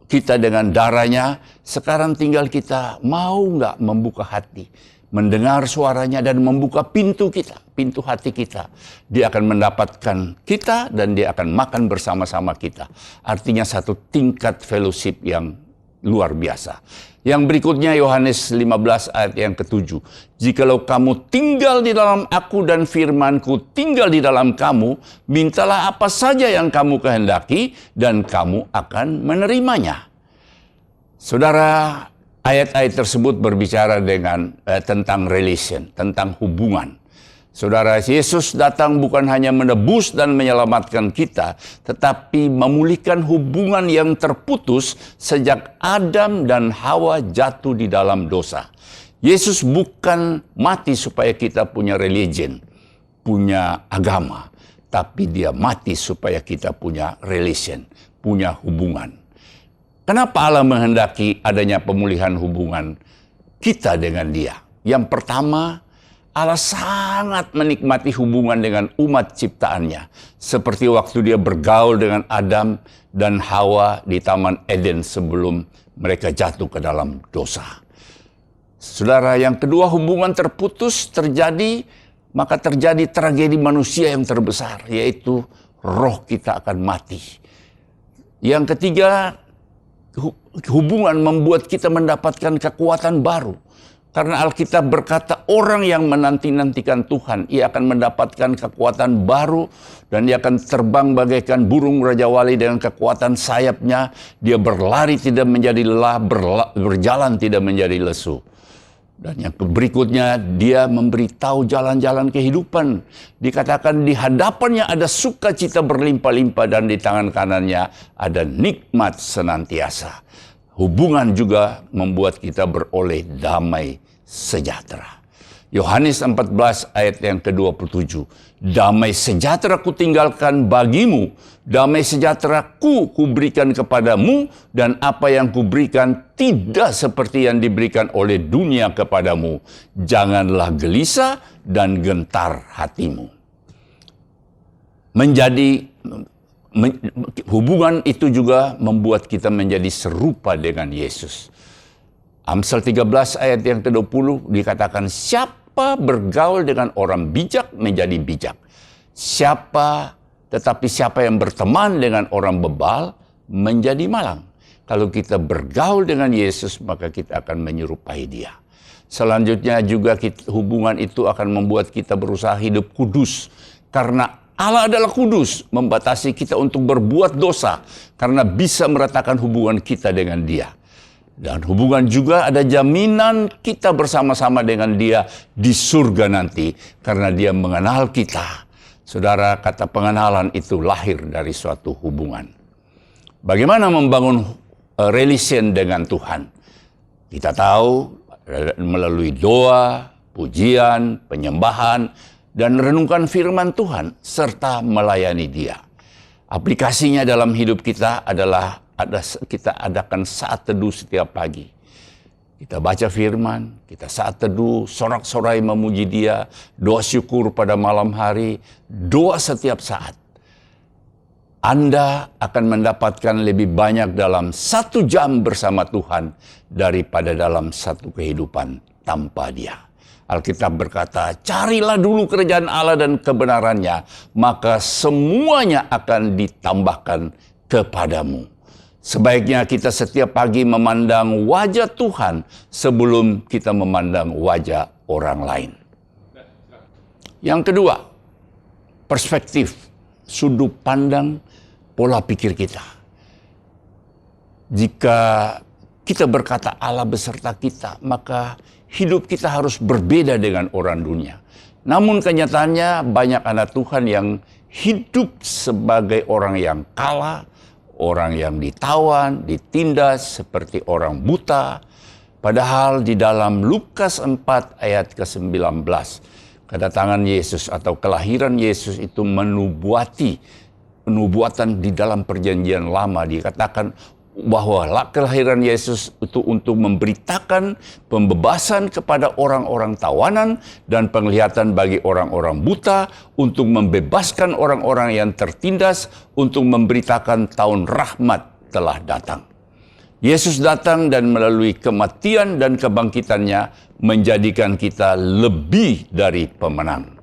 kita dengan darahnya. Sekarang tinggal kita mau nggak membuka hati, mendengar suaranya dan membuka pintu kita, pintu hati kita. Dia akan mendapatkan kita dan dia akan makan bersama-sama kita. Artinya satu tingkat fellowship yang luar biasa. Yang berikutnya Yohanes 15 ayat yang ke-7. Jikalau kamu tinggal di dalam aku dan firmanku tinggal di dalam kamu, mintalah apa saja yang kamu kehendaki dan kamu akan menerimanya. Saudara, ayat-ayat tersebut berbicara tentang relation, tentang hubungan. Saudara, Yesus datang bukan hanya menebus dan menyelamatkan kita, tetapi memulihkan hubungan yang terputus sejak Adam dan Hawa jatuh di dalam dosa. Yesus bukan mati supaya kita punya religion, punya agama, tapi dia mati supaya kita punya relation, punya hubungan. Kenapa Allah menghendaki adanya pemulihan hubungan kita dengan dia? Yang pertama, Allah sangat menikmati hubungan dengan umat ciptaannya. Seperti waktu dia bergaul dengan Adam dan Hawa di Taman Eden sebelum mereka jatuh ke dalam dosa. Saudara, yang kedua, hubungan terputus terjadi, maka terjadi tragedi manusia yang terbesar, yaitu roh kita akan mati. Yang ketiga, hubungan membuat kita mendapatkan kekuatan baru. Karena Alkitab berkata orang yang menanti-nantikan Tuhan, ia akan mendapatkan kekuatan baru dan dia akan terbang bagaikan burung Raja Wali dengan kekuatan sayapnya. Dia berlari tidak menjadi lelah, berjalan tidak menjadi lesu. Dan yang berikutnya, dia memberitahu jalan-jalan kehidupan. Dikatakan di hadapannya ada sukacita berlimpah-limpah dan di tangan kanannya ada nikmat senantiasa. Hubungan juga membuat kita beroleh damai sejahtera. Yohanes 14 ayat yang ke-27. Damai sejahtera kutinggalkan bagimu, damai sejahtera kuberikan kepadamu, dan apa yang kuberikan tidak seperti yang diberikan oleh dunia kepadamu. Janganlah gelisah dan gentar hatimu. Hubungan itu juga membuat kita menjadi serupa dengan Yesus. Amsal 13 ayat yang ke-20 dikatakan, siapa bergaul dengan orang bijak menjadi bijak. Tetapi siapa yang berteman dengan orang bebal menjadi malang. Kalau kita bergaul dengan Yesus, maka kita akan menyerupai dia. Selanjutnya juga hubungan itu akan membuat kita berusaha hidup kudus. Karena Allah adalah kudus, membatasi kita untuk berbuat dosa karena bisa meratakan hubungan kita dengan dia. Dan hubungan juga ada jaminan kita bersama-sama dengan dia di surga nanti karena dia mengenal kita. Saudara, kata pengenalan itu lahir dari suatu hubungan. Bagaimana membangun relation dengan Tuhan? Kita tahu melalui doa, pujian, penyembahan, dan renungkan firman Tuhan, serta melayani dia. Aplikasinya dalam hidup kita adalah kita adakan saat teduh setiap pagi. Kita baca firman, kita saat teduh, sorak-sorai memuji dia, doa syukur pada malam hari, doa setiap saat. Anda akan mendapatkan lebih banyak dalam 1 jam bersama Tuhan daripada dalam satu kehidupan tanpa dia. Alkitab berkata, carilah dulu kerajaan Allah dan kebenarannya, maka semuanya akan ditambahkan kepadamu. Sebaiknya kita setiap pagi memandang wajah Tuhan sebelum kita memandang wajah orang lain. Yang kedua, perspektif, sudut pandang, pola pikir kita. Jika kita berkata Allah beserta kita, maka hidup kita harus berbeda dengan orang dunia. Namun kenyataannya banyak anak Tuhan yang hidup sebagai orang yang kalah, orang yang ditawan, ditindas seperti orang buta. Padahal di dalam Lukas 4 ayat ke-19, kedatangan Yesus atau kelahiran Yesus itu nubuatan di dalam perjanjian lama. Dikatakan bahwa kelahiran Yesus itu untuk memberitakan pembebasan kepada orang-orang tawanan dan penglihatan bagi orang-orang buta, untuk membebaskan orang-orang yang tertindas, untuk memberitakan tahun rahmat telah datang. Yesus datang dan melalui kematian dan kebangkitannya menjadikan kita lebih dari pemenang.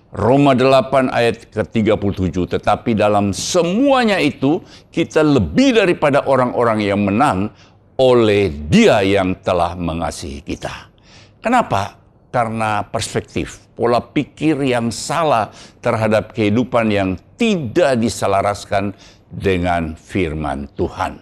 Roma 8 ayat ke-37, tetapi dalam semuanya itu kita lebih daripada orang-orang yang menang oleh Dia yang telah mengasihi kita. Kenapa? Karena perspektif, pola pikir yang salah terhadap kehidupan yang tidak diselaraskan dengan firman Tuhan.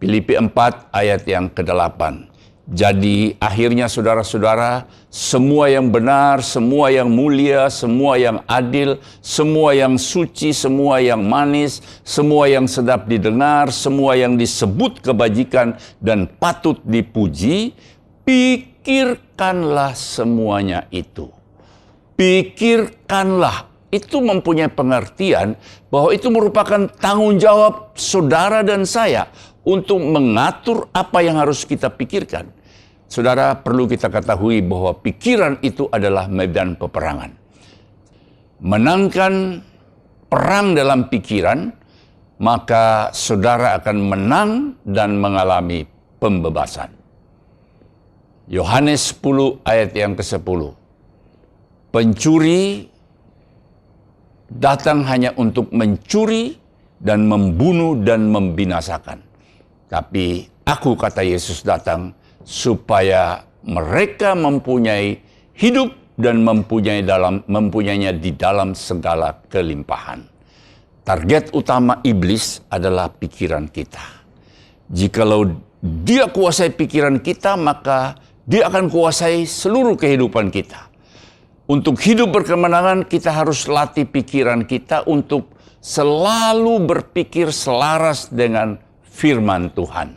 Filipi 4 ayat yang ke-8. Jadi akhirnya saudara-saudara, semua yang benar, semua yang mulia, semua yang adil, semua yang suci, semua yang manis, semua yang sedap didengar, semua yang disebut kebajikan dan patut dipuji, pikirkanlah semuanya itu. Pikirkanlah. Itu mempunyai pengertian bahwa itu merupakan tanggung jawab saudara dan saya untuk mengatur apa yang harus kita pikirkan. Saudara, perlu kita ketahui bahwa pikiran itu adalah medan peperangan. Menangkan perang dalam pikiran, maka saudara akan menang dan mengalami pembebasan. Yohanes 10 ayat yang ke-10. Pencuri datang hanya untuk mencuri dan membunuh dan membinasakan. Tapi aku, kata Yesus, datang supaya mereka mempunyai hidup dan mempunyainya di dalam segala kelimpahan. Target utama iblis adalah pikiran kita. Jikalau dia kuasai pikiran kita, maka dia akan kuasai seluruh kehidupan kita. Untuk hidup berkemenangan, kita harus latih pikiran kita untuk selalu berpikir selaras dengan firman Tuhan.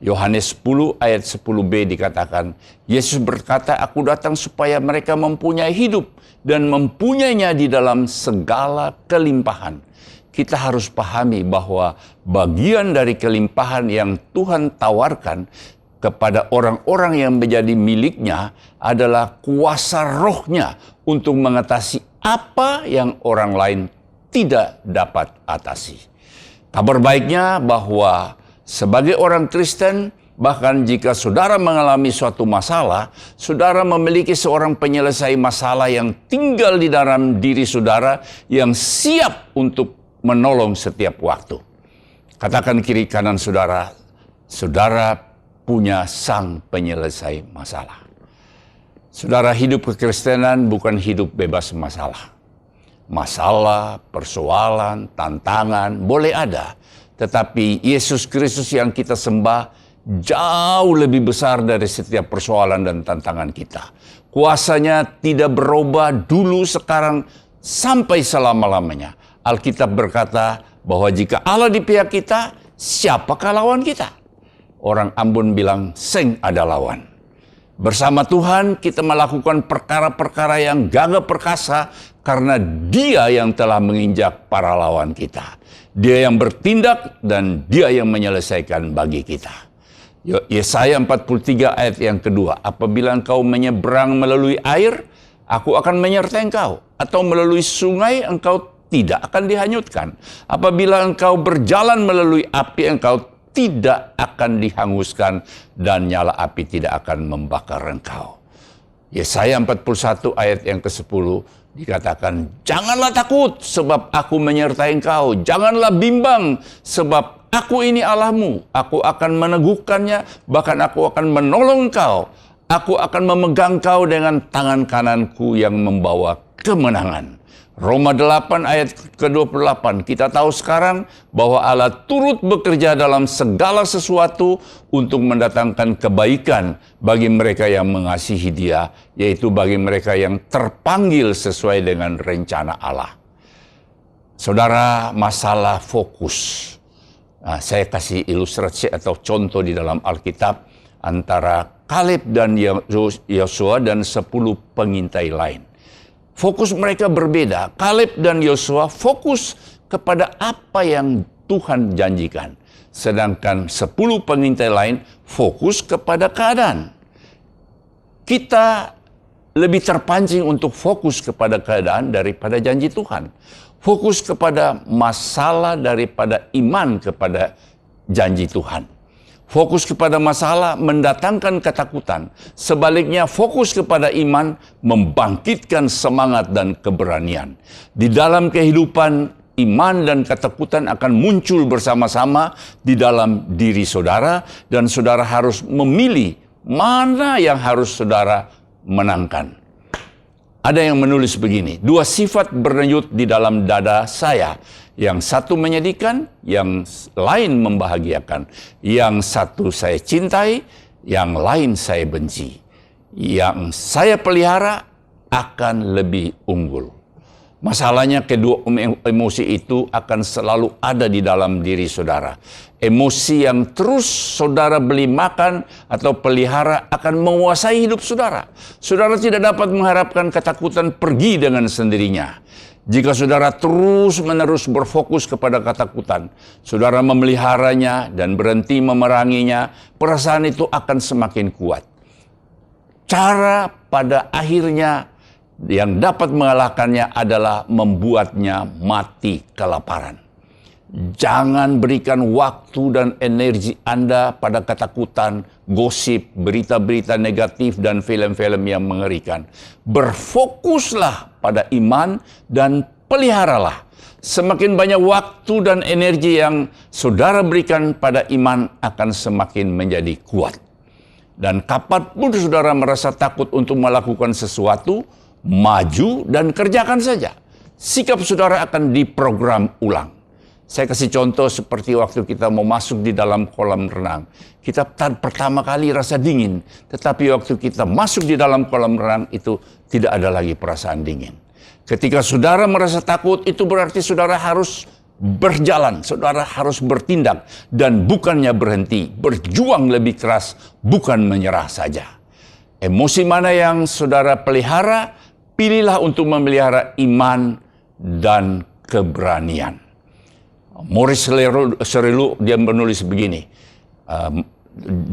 Yohanes 10 ayat 10b dikatakan, Yesus berkata, aku datang supaya mereka mempunyai hidup dan mempunyainya di dalam segala kelimpahan. Kita harus pahami bahwa bagian dari kelimpahan yang Tuhan tawarkan kepada orang-orang yang menjadi miliknya adalah kuasa rohnya untuk mengatasi apa yang orang lain tidak dapat atasi. Kabar baiknya bahwa sebagai orang Kristen, bahkan jika saudara mengalami suatu masalah, saudara memiliki seorang penyelesai masalah yang tinggal di dalam diri saudara yang siap untuk menolong setiap waktu. Katakan kiri kanan saudara, saudara punya sang penyelesai masalah. Saudara, hidup kekristenan bukan hidup bebas masalah. Masalah, persoalan, tantangan boleh ada. Tetapi Yesus Kristus yang kita sembah jauh lebih besar dari setiap persoalan dan tantangan kita. Kuasanya tidak berubah dulu, sekarang, sampai selama-lamanya. Alkitab berkata bahwa jika Allah di pihak kita, siapakah lawan kita? Orang Ambon bilang, seng ada lawan. Bersama Tuhan kita melakukan perkara-perkara yang gagah perkasa karena Dia yang telah menginjak para lawan kita. Dia yang bertindak dan Dia yang menyelesaikan bagi kita. Yesaya 43 ayat yang kedua. Apabila engkau menyeberang melalui air, aku akan menyertai engkau. Atau melalui sungai, engkau tidak akan dihanyutkan. Apabila engkau berjalan melalui api, engkau tidak akan dihanguskan dan nyala api tidak akan membakar engkau. Yesaya 41 ayat yang ke-10 dikatakan, janganlah takut sebab aku menyertai engkau. Janganlah bimbang sebab aku ini Allahmu. Aku akan meneguhkannya, bahkan aku akan menolong engkau. Aku akan memegang kau dengan tangan kananku yang membawa kemenangan. Roma 8 ayat ke-28, kita tahu sekarang bahwa Allah turut bekerja dalam segala sesuatu untuk mendatangkan kebaikan bagi mereka yang mengasihi Dia, yaitu bagi mereka yang terpanggil sesuai dengan rencana Allah. Saudara, masalah fokus. Nah, saya kasih ilustrasi atau contoh di dalam Alkitab antara Kaleb dan Yosua dan 10 pengintai lain. Fokus mereka berbeda. Kaleb dan Yosua fokus kepada apa yang Tuhan janjikan. Sedangkan 10 pengintai lain fokus kepada keadaan. Kita lebih terpancing untuk fokus kepada keadaan daripada janji Tuhan. Fokus kepada masalah daripada iman kepada janji Tuhan. Fokus kepada masalah mendatangkan ketakutan. Sebaliknya fokus kepada iman membangkitkan semangat dan keberanian. Di dalam kehidupan, iman dan ketakutan akan muncul bersama-sama di dalam diri saudara. Dan saudara harus memilih mana yang harus saudara menangkan. Ada yang menulis begini, 2 sifat berdenyut di dalam dada saya. Yang satu menyedihkan, yang lain membahagiakan. Yang satu saya cintai, yang lain saya benci. Yang saya pelihara akan lebih unggul. Masalahnya kedua emosi itu akan selalu ada di dalam diri saudara. Emosi yang terus saudara beli makan atau pelihara akan menguasai hidup saudara. Saudara tidak dapat mengharapkan ketakutan pergi dengan sendirinya. Jika saudara terus-menerus berfokus kepada ketakutan, saudara memeliharanya dan berhenti memeranginya, perasaan itu akan semakin kuat. Cara pada akhirnya yang dapat mengalahkannya adalah membuatnya mati kelaparan. Jangan berikan waktu dan energi Anda pada ketakutan, gosip, berita-berita negatif, dan film-film yang mengerikan. Berfokuslah pada iman dan peliharalah. Semakin banyak waktu dan energi yang saudara berikan pada iman akan semakin menjadi kuat. Dan kapanpun saudara merasa takut untuk melakukan sesuatu, maju dan kerjakan saja. Sikap saudara akan diprogram ulang. Saya kasih contoh seperti waktu kita mau masuk di dalam kolam renang. Kita pertama kali rasa dingin, tetapi waktu kita masuk di dalam kolam renang itu tidak ada lagi perasaan dingin. Ketika saudara merasa takut, itu berarti saudara harus berjalan, saudara harus bertindak, dan bukannya berhenti, berjuang lebih keras, bukan menyerah saja. Emosi mana yang saudara pelihara, pilihlah untuk memelihara iman dan keberanian. Maurice Cerullo dia menulis begini,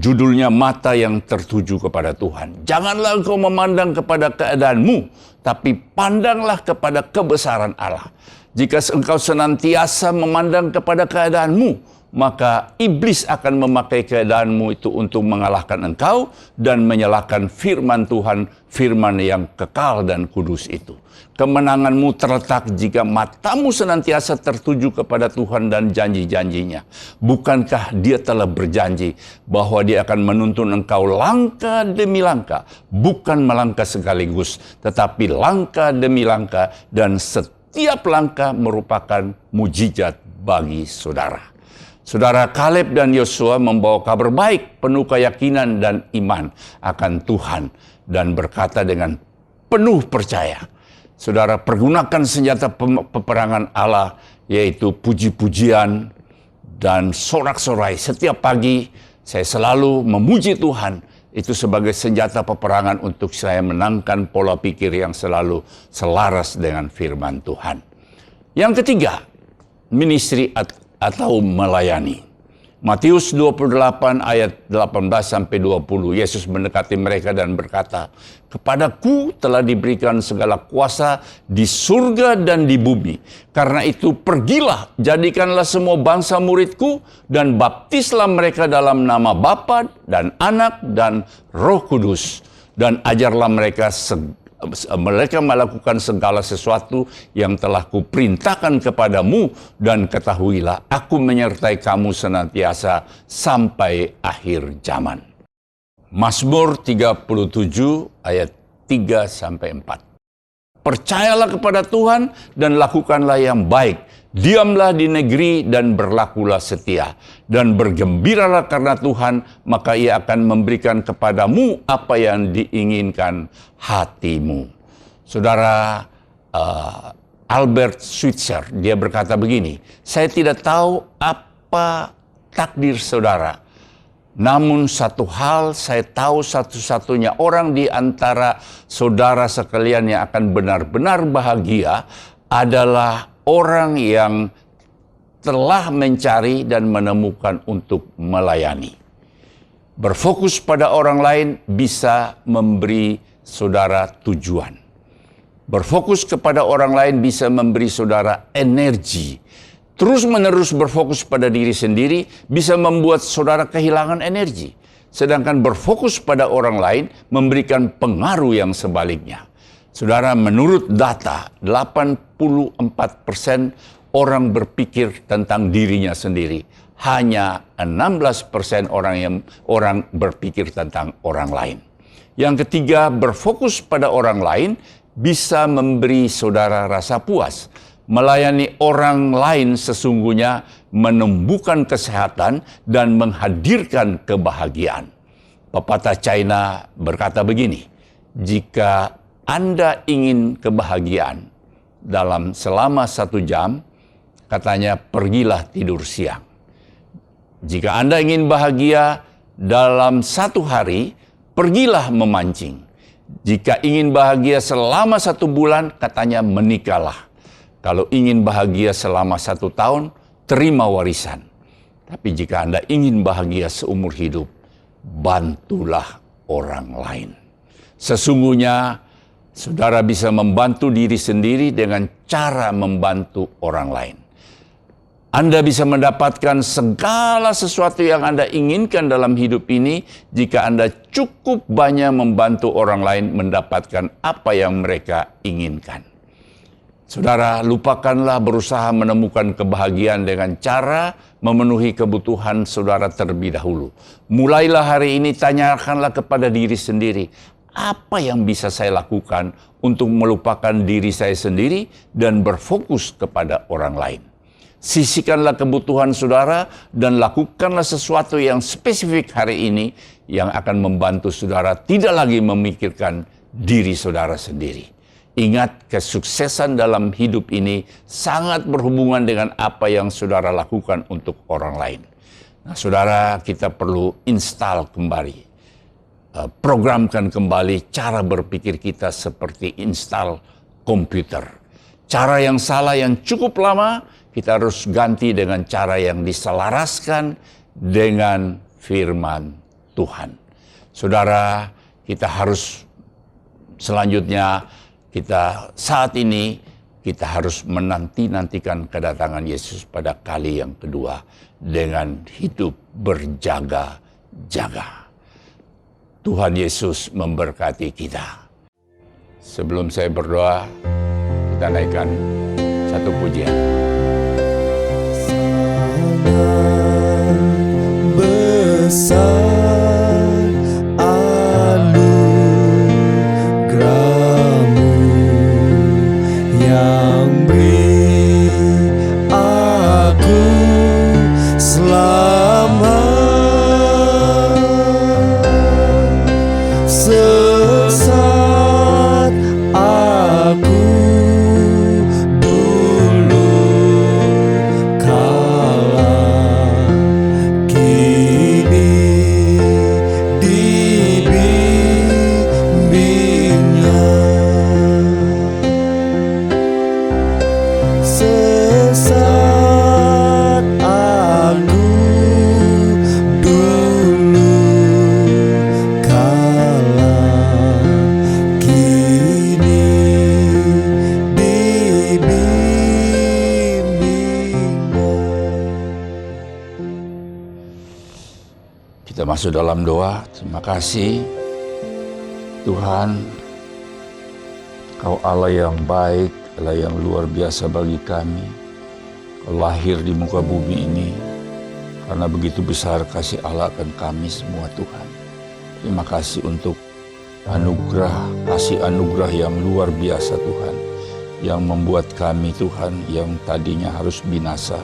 judulnya Mata yang Tertuju kepada Tuhan. Janganlah engkau memandang kepada keadaanmu, tapi pandanglah kepada kebesaran Allah. Jika engkau senantiasa memandang kepada keadaanmu, maka iblis akan memakai keadaanmu itu untuk mengalahkan engkau dan menyalahkan firman Tuhan, firman yang kekal dan kudus itu. Kemenanganmu terletak jika matamu senantiasa tertuju kepada Tuhan dan janji-janjinya. Bukankah Dia telah berjanji bahwa Dia akan menuntun engkau langkah demi langkah, bukan melangkah sekaligus, tetapi langkah demi langkah, dan setiap langkah merupakan mujizat bagi saudara. Saudara, Kaleb dan Yosua membawa kabar baik, penuh keyakinan dan iman akan Tuhan, dan berkata dengan penuh percaya. Saudara, pergunakan senjata peperangan Allah, yaitu puji-pujian dan sorak-sorai. Setiap pagi saya selalu memuji Tuhan, itu sebagai senjata peperangan untuk saya menangkan pola pikir yang selalu selaras dengan firman Tuhan. Yang ketiga, ministry atau melayani. Matius 28 ayat 18-20, Yesus mendekati mereka dan berkata, "Kepadaku telah diberikan segala kuasa di surga dan di bumi. Karena itu pergilah, jadikanlah semua bangsa muridku, dan baptislah mereka dalam nama Bapa dan Anak dan Roh Kudus. Dan ajarlah mereka melakukan segala sesuatu yang telah kuperintahkan kepadamu, dan ketahuilah aku menyertai kamu senantiasa sampai akhir zaman." Mazmur 37 ayat 3-4. Percayalah kepada Tuhan dan lakukanlah yang baik. Diamlah di negeri dan berlakulah setia. Dan bergembiralah karena Tuhan, maka Ia akan memberikan kepadamu apa yang diinginkan hatimu. Saudara, Albert Schweitzer, dia berkata begini, saya tidak tahu apa takdir saudara. Namun satu hal saya tahu, satu-satunya orang di antara saudara sekalian yang akan benar-benar bahagia adalah orang yang telah mencari dan menemukan untuk melayani. Berfokus pada orang lain bisa memberi saudara tujuan. Berfokus kepada orang lain bisa memberi saudara energi. Terus-menerus berfokus pada diri sendiri bisa membuat saudara kehilangan energi. Sedangkan berfokus pada orang lain memberikan pengaruh yang sebaliknya. Saudara, menurut data, 84% orang berpikir tentang dirinya sendiri. Hanya 16% orang berpikir tentang orang lain. Yang ketiga, berfokus pada orang lain bisa memberi saudara rasa puas. Melayani orang lain sesungguhnya menumbuhkan kesehatan dan menghadirkan kebahagiaan. Pepatah China berkata begini, jika Anda ingin kebahagiaan selama 1 jam, katanya pergilah tidur siang. Jika Anda ingin bahagia dalam 1 hari, pergilah memancing. Jika ingin bahagia selama 1 bulan, katanya menikahlah. Kalau ingin bahagia selama 1 tahun, terima warisan. Tapi jika Anda ingin bahagia seumur hidup, bantulah orang lain. Sesungguhnya, saudara bisa membantu diri sendiri dengan cara membantu orang lain. Anda bisa mendapatkan segala sesuatu yang Anda inginkan dalam hidup ini jika Anda cukup banyak membantu orang lain mendapatkan apa yang mereka inginkan. Saudara, lupakanlah berusaha menemukan kebahagiaan dengan cara memenuhi kebutuhan saudara terlebih dahulu. Mulailah hari ini, tanyakanlah kepada diri sendiri, apa yang bisa saya lakukan untuk melupakan diri saya sendiri dan berfokus kepada orang lain. Sisihkanlah kebutuhan saudara dan lakukanlah sesuatu yang spesifik hari ini yang akan membantu saudara tidak lagi memikirkan diri saudara sendiri. Ingat, kesuksesan dalam hidup ini sangat berhubungan dengan apa yang saudara lakukan untuk orang lain. Nah, saudara, kita perlu install kembali, programkan kembali cara berpikir kita seperti install komputer. Cara yang salah yang cukup lama, kita harus ganti dengan cara yang diselaraskan dengan firman Tuhan. Saudara, kita harus selanjutnya, saat ini kita harus menantikan kedatangan Yesus pada kali yang kedua dengan hidup berjaga-jaga. Tuhan Yesus memberkati kita. Sebelum saya berdoa, kita naikkan satu pujian. Besar anugerahmu yang beri aku selamat. Sesat aku dulu kala, kini dibimbingnya. Sesat aku dulu kala, kini dibimbingnya. Kita masuk dalam doa. Terima kasih Tuhan, Kau Allah yang baik, Allah yang luar biasa bagi kami. Kau lahir di muka bumi ini karena begitu besar kasih Allah akan kami semua Tuhan. Terima kasih untuk kasih anugerah yang luar biasa Tuhan, yang membuat kami Tuhan yang tadinya harus binasa,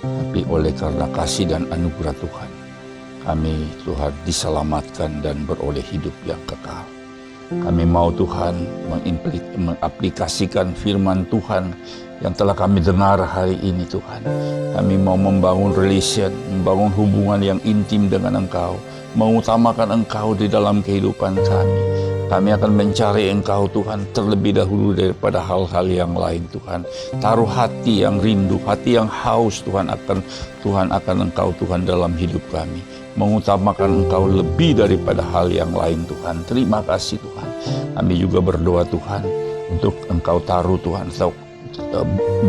tapi oleh karena kasih dan anugerah Tuhan, kami Tuhan diselamatkan dan beroleh hidup yang kekal. Kami mau Tuhan mengaplikasikan firman Tuhan yang telah kami dengar hari ini Tuhan. Kami mau membangun relation, membangun hubungan yang intim dengan Engkau, mengutamakan Engkau di dalam kehidupan kami. Kami akan mencari Engkau Tuhan terlebih dahulu daripada hal-hal yang lain Tuhan. Taruh hati yang rindu, hati yang haus Tuhan akan Engkau Tuhan dalam hidup kami. Mengutamakan Engkau lebih daripada hal yang lain Tuhan. Terima kasih Tuhan. Kami juga berdoa Tuhan untuk Engkau taruh Tuhan,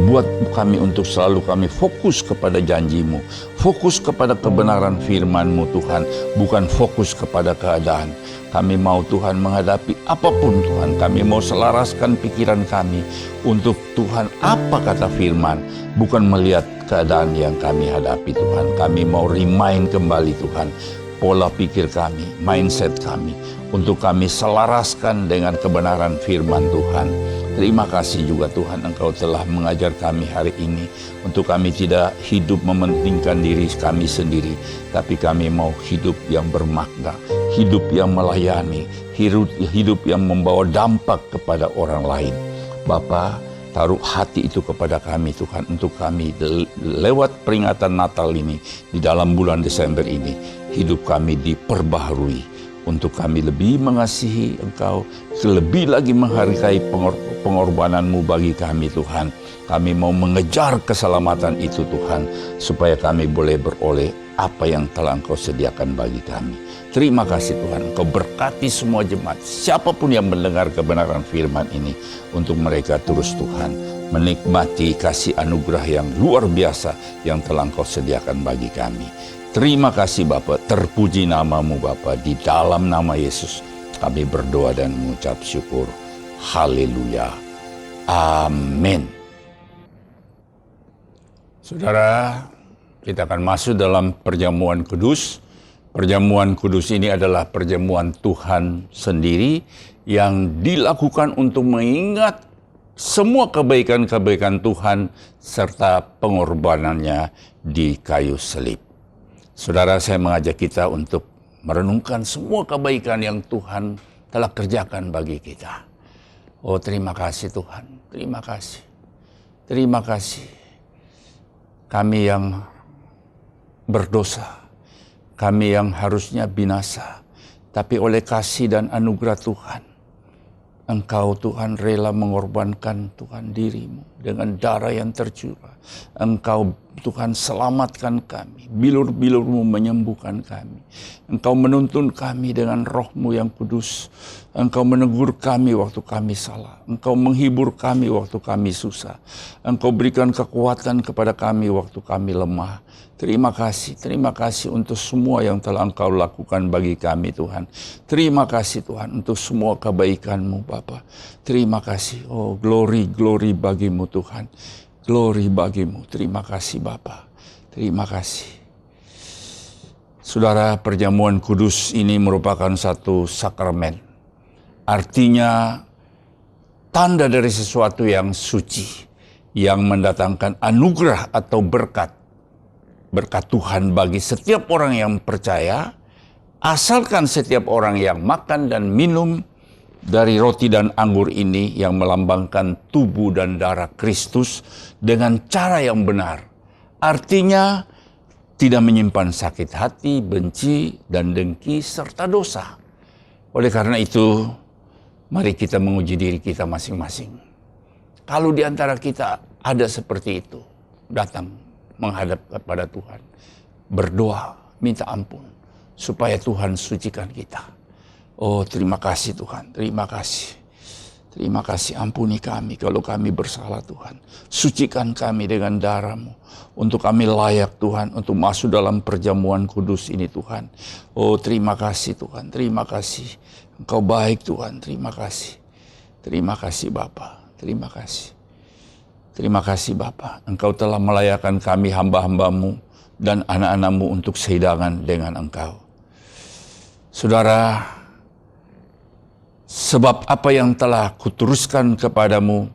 buat kami untuk selalu kami fokus kepada janji-Mu, fokus kepada kebenaran firman-Mu Tuhan, bukan fokus kepada keadaan. Kami mau Tuhan menghadapi apapun Tuhan, kami mau selaraskan pikiran kami untuk Tuhan apa kata firman, bukan melihat keadaan yang kami hadapi Tuhan. Kami mau remind kembali Tuhan pola pikir kami, mindset kami, untuk kami selaraskan dengan kebenaran firman Tuhan. Terima kasih juga Tuhan Engkau telah mengajar kami hari ini untuk kami tidak hidup mementingkan diri kami sendiri, tapi kami mau hidup yang bermakna, hidup yang melayani, hidup yang membawa dampak kepada orang lain. Bapa, taruh hati itu kepada kami Tuhan, untuk kami lewat peringatan Natal ini, di dalam bulan Desember ini, hidup kami diperbaharui, untuk kami lebih mengasihi Engkau, lebih lagi menghargai pengorbanan-Mu bagi kami Tuhan. Kami mau mengejar keselamatan itu Tuhan, supaya kami boleh beroleh apa yang telah Engkau sediakan bagi kami. Terima kasih Tuhan, Engkau berkati semua jemaat, siapapun yang mendengar kebenaran firman ini, untuk mereka terus Tuhan menikmati kasih anugerah yang luar biasa yang telah Engkau sediakan bagi kami. Terima kasih Bapa, terpuji nama-Mu Bapa, di dalam nama Yesus kami berdoa dan mengucap syukur. Haleluya. Amin. Saudara, kita akan masuk dalam perjamuan kudus. Perjamuan kudus ini adalah perjamuan Tuhan sendiri yang dilakukan untuk mengingat semua kebaikan-kebaikan Tuhan serta pengorbanannya di kayu salib. Saudara, saya mengajak kita untuk merenungkan semua kebaikan yang Tuhan telah kerjakan bagi kita. Oh, terima kasih Tuhan, terima kasih. Terima kasih. Kami yang berdosa, kami yang harusnya binasa, tapi oleh kasih dan anugerah Tuhan, Engkau Tuhan rela mengorbankan Tuhan diri-Mu dengan darah yang tercurah. Engkau Tuhan selamatkan kami, bilur-bilur-Mu menyembuhkan kami. Engkau menuntun kami dengan Roh-Mu yang kudus. Engkau menegur kami waktu kami salah. Engkau menghibur kami waktu kami susah. Engkau berikan kekuatan kepada kami waktu kami lemah. Terima kasih untuk semua yang telah Engkau lakukan bagi kami Tuhan. Terima kasih Tuhan untuk semua kebaikan-Mu Bapa. Terima kasih, oh glory bagi-Mu Tuhan. Glory bagi-Mu. Terima kasih Bapa. Terima kasih. Saudara, perjamuan kudus ini merupakan satu sakramen. Artinya tanda dari sesuatu yang suci, yang mendatangkan anugerah atau berkat Tuhan bagi setiap orang yang percaya, asalkan setiap orang yang makan dan minum dari roti dan anggur ini yang melambangkan tubuh dan darah Kristus dengan cara yang benar. Artinya tidak menyimpan sakit hati, benci, dan dengki, serta dosa. Oleh karena itu, mari kita menguji diri kita masing-masing. Kalau di antara kita ada seperti itu, datang menghadap kepada Tuhan, berdoa, minta ampun, supaya Tuhan sucikan kita. Oh, terima kasih Tuhan, terima kasih. Terima kasih, ampuni kami kalau kami bersalah Tuhan. Sucikan kami dengan darah-Mu, untuk kami layak Tuhan, untuk masuk dalam perjamuan kudus ini Tuhan. Oh, terima kasih Tuhan, terima kasih. Engkau baik Tuhan, terima kasih. Terima kasih Bapa, terima kasih. Terima kasih Bapa, Engkau telah melayakkan kami hamba-hamba-Mu dan anak-anak-Mu untuk sehidangan dengan Engkau. Saudara, sebab apa yang telah kuteruskan kepadamu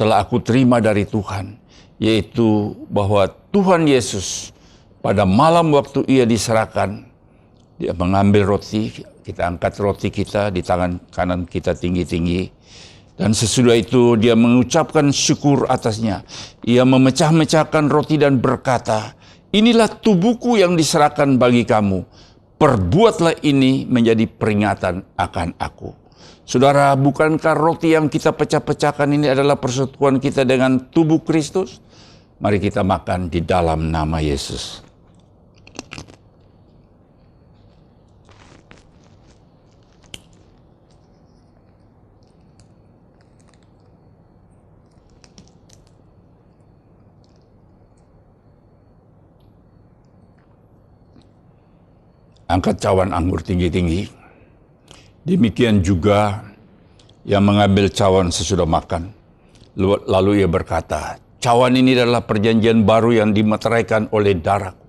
telah aku terima dari Tuhan, yaitu bahwa Tuhan Yesus pada malam waktu ia diserahkan, dia mengambil roti, kita angkat roti kita di tangan kanan kita tinggi-tinggi, dan sesudah itu dia mengucapkan syukur atasnya. Ia memecah-mecahkan roti dan berkata, inilah tubuhku yang diserahkan bagi kamu. Perbuatlah ini menjadi peringatan akan aku. Saudara, bukankah roti yang kita pecah-pecahkan ini adalah persekutuan kita dengan tubuh Kristus? Mari kita makan di dalam nama Yesus. Angkat cawan anggur tinggi-tinggi. Demikian juga yang mengambil cawan sesudah makan. Lalu ia berkata, cawan ini adalah perjanjian baru yang dimeteraikan oleh darahku.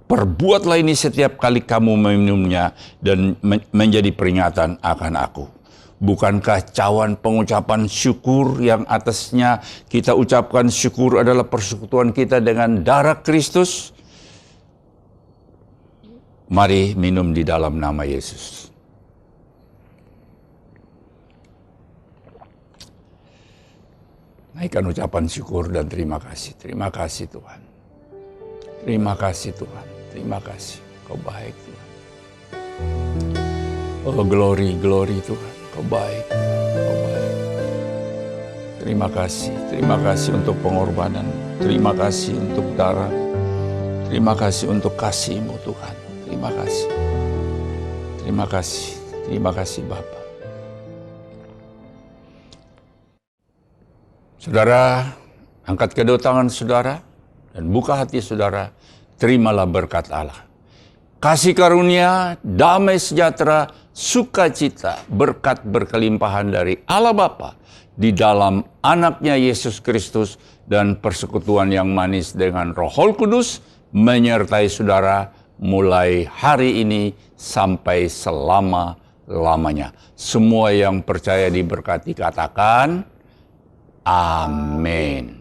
Perbuatlah ini setiap kali kamu meminumnya dan menjadi peringatan akan aku. Bukankah cawan pengucapan syukur yang atasnya kita ucapkan syukur adalah persekutuan kita dengan darah Kristus? Mari minum di dalam nama Yesus. Naikkan ucapan syukur dan terima kasih. Terima kasih Tuhan. Terima kasih Tuhan. Terima kasih. Kau baik Tuhan. Oh glory, glory Tuhan. Kau baik. Kau baik. Terima kasih. Terima kasih untuk pengorbanan. Terima kasih untuk darah. Terima kasih untuk kasih-Mu Tuhan. Terima kasih. Terima kasih. Terima kasih Bapa. Saudara, angkat kedua tangan saudara dan buka hati saudara. Terimalah berkat Allah. Kasih karunia, damai sejahtera, sukacita, berkat berkelimpahan dari Allah Bapa di dalam anaknya Yesus Kristus dan persekutuan yang manis dengan Roh Kudus menyertai saudara mulai hari ini sampai selama-lamanya. Semua yang percaya diberkati katakan, amin.